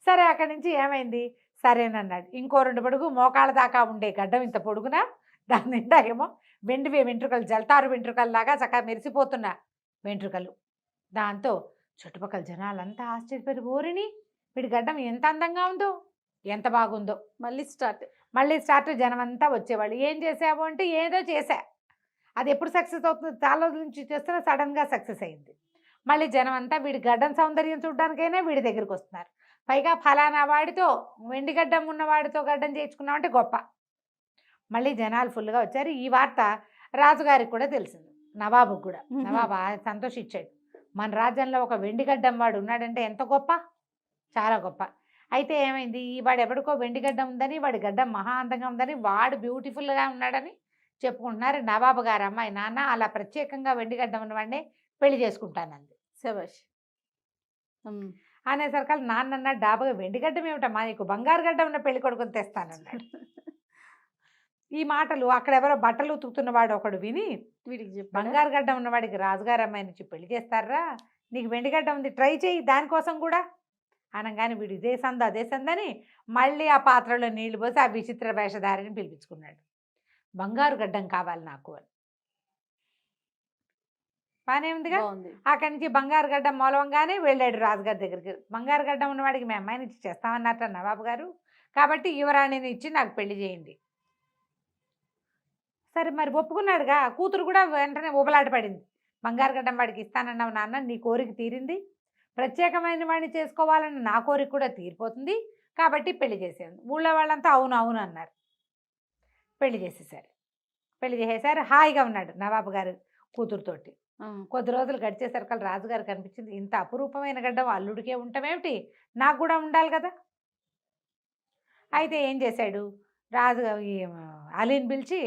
సరే అక్కడి నుంచి ఏమైంది, సరేనన్నాడు. ఇంకో 2 పొడుగు మోకాళ్ళ దాకా ఉండే గడ్డం ఇంత పొడుగునా, దాని నిండా ఏమో వెండివే వెంట్రుకలు, జల్తారు వెంట్రుకల్లాగా చక్కగా మెరిసిపోతున్న వెంట్రుకలు. దాంతో చుట్టుపక్కల జనాలంతా ఆశ్చర్యపోయి, ఓరిని వీడి గడ్డం ఎంత అందంగా ఉందో, ఎంత బాగుందో. మళ్ళీ స్టార్ట్. మళ్ళీ స్టార్ట్, జనం అంతా వచ్చేవాళ్ళు. ఏం చేసావు అంటే ఏదో చేశా, అది ఎప్పుడు సక్సెస్ అవుతుంది, చాలా రోజుల నుంచి చేస్తున్నా, సడన్గా సక్సెస్ అయింది. మళ్ళీ జనం అంతా వీడి గడ్డం సౌందర్యం చూడడానికైనా వీడి దగ్గరికి వస్తున్నారు. పైగా ఫలానా వాడితో, వెండి గడ్డం ఉన్నవాడితో గడ్డం చేయించుకున్నామంటే గొప్ప. మళ్ళీ జనాలు ఫుల్గా వచ్చారు. ఈ వార్త రాజుగారికి కూడా తెలిసింది, నవాబుకు కూడా. నవాబు సంతోషించాడు. మన రాజ్యంలో ఒక వెండి గడ్డం వాడు ఉన్నాడంటే ఎంత గొప్ప, చాలా గొప్ప. అయితే ఏమైంది, ఈ వాడు ఎవడికో వెండి గడ్డం ఉందని, వాడి గడ్డం మహా అందంగా ఉందని, వాడు బ్యూటిఫుల్గా ఉన్నాడని చెప్పుకుంటున్నారు. నవాబు గారు అమ్మాయి, నాన్న అలా ప్రత్యేకంగా వెండి గడ్డం ఉన్నవాడినే పెళ్లి చేసుకుంటానంది. శభాష్. అనేసరికి నాన్న అన్నాడు, డాబాగా వెండి గడ్డం ఏమిటమ్మా, నీకు బంగారు గడ్డం ఉన్న పెళ్లి కొడుకుని తెస్తానన్నాడు. ఈ మాటలు అక్కడ ఎవరో బట్టలు ఉతుకుతున్నవాడు ఒకడు విని, వీడికి చెప్పాడా? బంగారు గడ్డం ఉన్నవాడికి రాజుగారు అమ్మాయి నుంచి పెళ్లి చేస్తారా, నీకు వెండి గడ్డం ఉంది, ట్రై చేయి దానికోసం కూడా అనగానే వీడు ఇదే సందు అదే సందని మళ్ళీ ఆ పాత్రలో నీళ్లు పోసి ఆ విచిత్ర వేషధారిని పిలిపించుకున్నాడు. బంగారు గడ్డం కావాలి నాకు అని. బాగానే ఉందిగా. బాగుంది. అక్కడి నుంచి బంగారు గడ్డం మూలవంగానే వెళ్ళాడు రాజుగారి దగ్గరికి. బంగారు గడ్డం ఉన్నవాడికి మీ అమ్మాయిని ఇచ్చి చేస్తామన్నట్ట నవాబు గారు, కాబట్టి యువరాణిని ఇచ్చి నాకు పెళ్లి చేయండి. సరే మరి ఒప్పుకున్నాడుగా. కూతురు కూడా వెంటనే ఊబలాట పడింది. బంగారు గడ్డం వాడికి ఇస్తానన్నావు నాన్న, నీ కోరిక తీరింది, ప్రత్యేకమైన వాడిని చేసుకోవాలని నా కోరిక కూడా తీరిపోతుంది, కాబట్టి పెళ్లి చేసేది. ఊళ్ళో వాళ్ళంతా అవును అవును అన్నారు. పెళ్లి చేసేసారు. పెళ్లి చేసేసారు. హాయిగా ఉన్నాడు నవాబు గారు కూతురుతోటి. కొద్ది రోజులు గడిచేసరికి రాజుగారు కనిపించింది, ఇంత అపురూపమైన గడ్డం అల్లుడికే ఉండటమేమిటి, నాకు కూడా ఉండాలి కదా. అయితే ఏం చేశాడు, రాజు ఈ అలీని పిలిచి,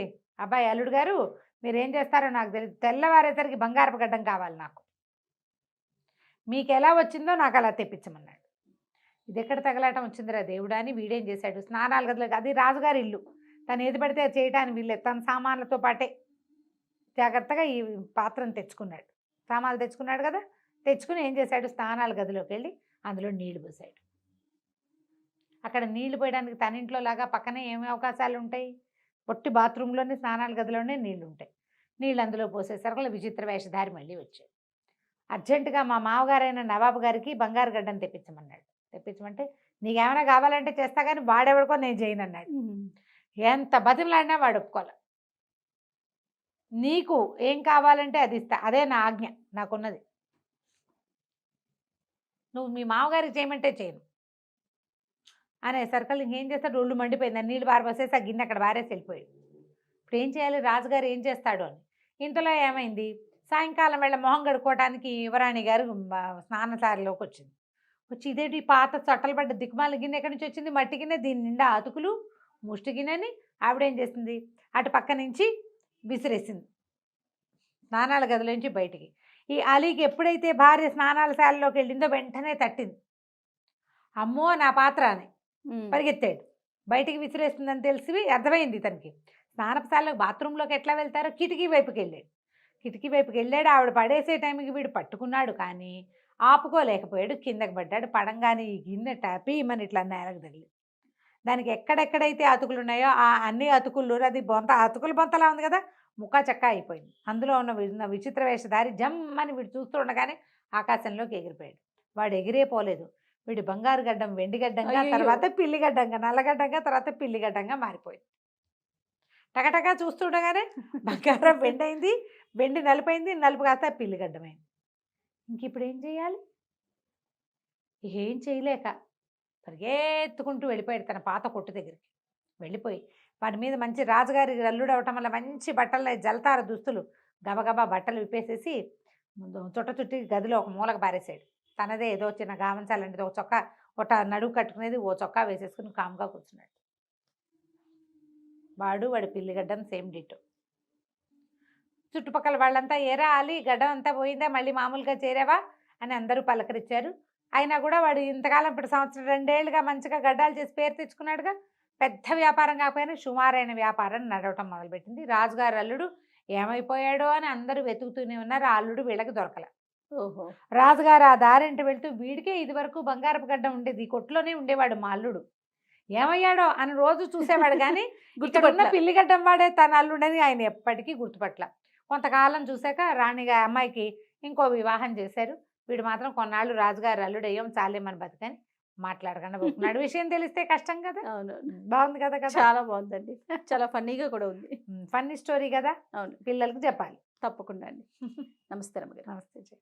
అబ్బాయి అల్లుడు గారు మీరేం చేస్తారో నాకు తెలియదు, తెల్లవారేసరికి బంగారపు గడ్డం కావాలి నాకు, మీకు ఎలా వచ్చిందో నాకు అలా తెప్పించమన్నాడు. ఇది ఎక్కడ తగలాటం వచ్చిందిరా దేవుడా అని వీడేం చేశాడు, స్నానాలు గదిలో, అది రాజుగారి ఇల్లు, తను ఏది పడితే అది చేయటానికి వీళ్ళే, తన సామాన్లతో పాటే జాగ్రత్తగా ఈ పాత్రను తెచ్చుకున్నాడు. సామాన్లు తెచ్చుకున్నాడు కదా, తెచ్చుకుని ఏం చేశాడు, స్నానాల గదిలోకి వెళ్ళి అందులో నీళ్లు పోసాడు. అక్కడ నీళ్లు పోయడానికి తన ఇంట్లో లాగా పక్కనే ఏమి అవకాశాలు ఉంటాయి, పొట్టి బాత్రూంలోనే స్నానాల గదిలోనే నీళ్లు ఉంటాయి. నీళ్ళు అందులో పోసేసరికి విచిత్ర వేషధారి మళ్ళీ వచ్చాడు. అర్జెంటుగా మా మామగారైన నవాబు గారికి బంగారు గడ్డం తెప్పించమన్నాడు. తెప్పించమంటే నీకేమైనా కావాలంటే చేస్తా కానీ వాడెవడికో నేను చేయను అన్నాడు. ఎంత బతిమలాడినా వాడు ఒప్పుకోవాలి. నీకు ఏం కావాలంటే అది ఇస్తా, అదే నా ఆజ్ఞ, నాకున్నది, నువ్వు మీ మామగారికి చేయమంటే చేయను అనేసరికి ఇంకేం చేస్తాడు, ఒళ్ళు మండిపోయింది. నీళ్ళు పారబోసేసి ఆ గిన్నె అక్కడ వారేసి వెళ్ళిపోయాడు. ఇప్పుడు ఏం చేయాలి, రాజుగారు ఏం చేస్తాడు అని. ఇంతలో ఏమైంది, సాయంకాలం వేళ మొహం కడుక్కోవడానికి యువరాణి గారు స్నానసారిలోకి వచ్చింది. వచ్చి ఇదేంటి పాత చట్టలు పడ్డ దిక్కుమాల గిన్నె ఎక్కడి నుంచి వచ్చింది, మట్టి గిన్నె, దీని నిండా అతుకులు, ముష్టి గిన్నెని ఆవిడేం చేసింది, అటు పక్క నుంచి విసిరేసింది స్నానాల గదిలోంచి బయటికి. ఈ అలీకి ఎప్పుడైతే భార్య స్నానాల శాలలోకి వెళ్ళిందో వెంటనే తట్టింది. అమ్మో నా పాత్ర అని పరిగెత్తాడు. బయటికి విసిరేస్తుందని తెలిసి అర్థమైంది తనకి. స్నానశాలకు బాత్రూంలోకి ఎట్లా వెళ్తారో కిటికీ వైపుకి వెళ్ళాడు. కిటికీ వైపుకి వెళ్ళాడు. ఆవిడ పడేసే టైంకి వీడు పట్టుకున్నాడు కానీ ఆపుకోలేకపోయాడు, కిందకి పడ్డాడు. పడంగానే ఈ గిన్నె టపీమని ఇట్లా నేలకు తగిలి, దానికి ఎక్కడెక్కడైతే అతుకులు ఉన్నాయో ఆ అన్ని అతుకులు, అది బొంత అతుకులు బొంతలా ఉంది కదా, ముక్క చెక్క అయిపోయింది. అందులో ఉన్న విచిత్ర వేషధారి జమ్మని వీడు చూస్తూ ఉండగానే ఆకాశంలోకి ఎగిరిపోయాడు. వాడు ఎగిరే పోలేదు. వీడు బంగారు గడ్డం వెండి గడ్డంగా, తర్వాత పిల్లి గడ్డంగా, నల్లగడ్డంగా, తర్వాత పిల్లి గడ్డంగా మారిపోయింది. టకటకా చూస్తుండగానే బంగారం వెండి అయింది, వెండి నలుపైంది, నలుపు కాస్త పిల్లి గడ్డమైంది. ఇంక ఇప్పుడు ఏం చేయాలి, ఏం చేయలేక పరిగెత్తుకుంటూ వెళ్ళిపోయాడు తన పాత కొట్టు దగ్గరికి. వెళ్ళిపోయి వాడి మీద మంచి రాజుగారి అల్లుడు అవటం వల్ల మంచి బట్టలు, జలతార దుస్తులు, గబగబా బట్టలు విప్పేసేసి చుట్ట చుట్టి గదిలో ఒక మూలకు పారేసాడు. తనదే ఏదో చిన్న గావంచాలంటే ఒక చొక్కా, ఒక నడువు కట్టుకునేది ఓ చొక్కా వేసేసుకుని కామ్గా కూర్చున్నాడు. వాడి పిల్లిగడ్డం సేమ్ డిటో. చుట్టుపక్కల వాళ్ళంతా ఏరా అలీ గడ్డం అంతా పోయిందా, మళ్ళీ మామూలుగా చేరావా అని అందరూ పలకరించారు. అయినా కూడా వాడు ఇంతకాలం ఇప్పుడు సంవత్సరం 2 ఏళ్ళుగా మంచిగా గడ్డాలు చేసి పేరు తెచ్చుకున్నాడుగా. పెద్ద వ్యాపారం కాకపోయినా సుమారైన వ్యాపారం నడవటం మొదలుపెట్టింది. రాజుగారు అల్లుడు ఏమైపోయాడో అని అందరూ వెతుకుతూనే ఉన్నారు. ఆ అల్లుడు వీళ్ళకి దొరకల. ఓహో. రాజుగారు ఆ దారింటి వెళ్తూ వీడికే ఇదివరకు బంగారపు గడ్డ ఉండేది, ఈ కొట్టులోనే ఉండేవాడు మా అల్లుడు, ఏమయ్యాడో అని రోజు చూసేవాడు కానీ ఇక్కడ ఉన్న గుర్తుపట్ల. పిల్లిగడ్డం వాడే తన అల్లుడని ఆయన ఎప్పటికీ గుర్తుపట్ల. కొంతకాలం చూశాక రాణిగా అమ్మాయికి ఇంకో వివాహం చేశారు. వీడు మాత్రం కొన్నాళ్ళు రాజుగారు అల్లుడు అయ్యాం చాలే మన బతుకని మాట్లాడకుండా పోతున్నాడు. విషయం తెలిస్తే కష్టం కదా. అవును. బాగుంది కదా కదా. చాలా బాగుందండి. చాలా ఫన్నీగా కూడా ఉంది. ఫన్నీ స్టోరీ కదా, అవును. పిల్లలకు చెప్పాలి. తప్పకుండా అండి. నమస్తే రమ్మగారు. నమస్తే.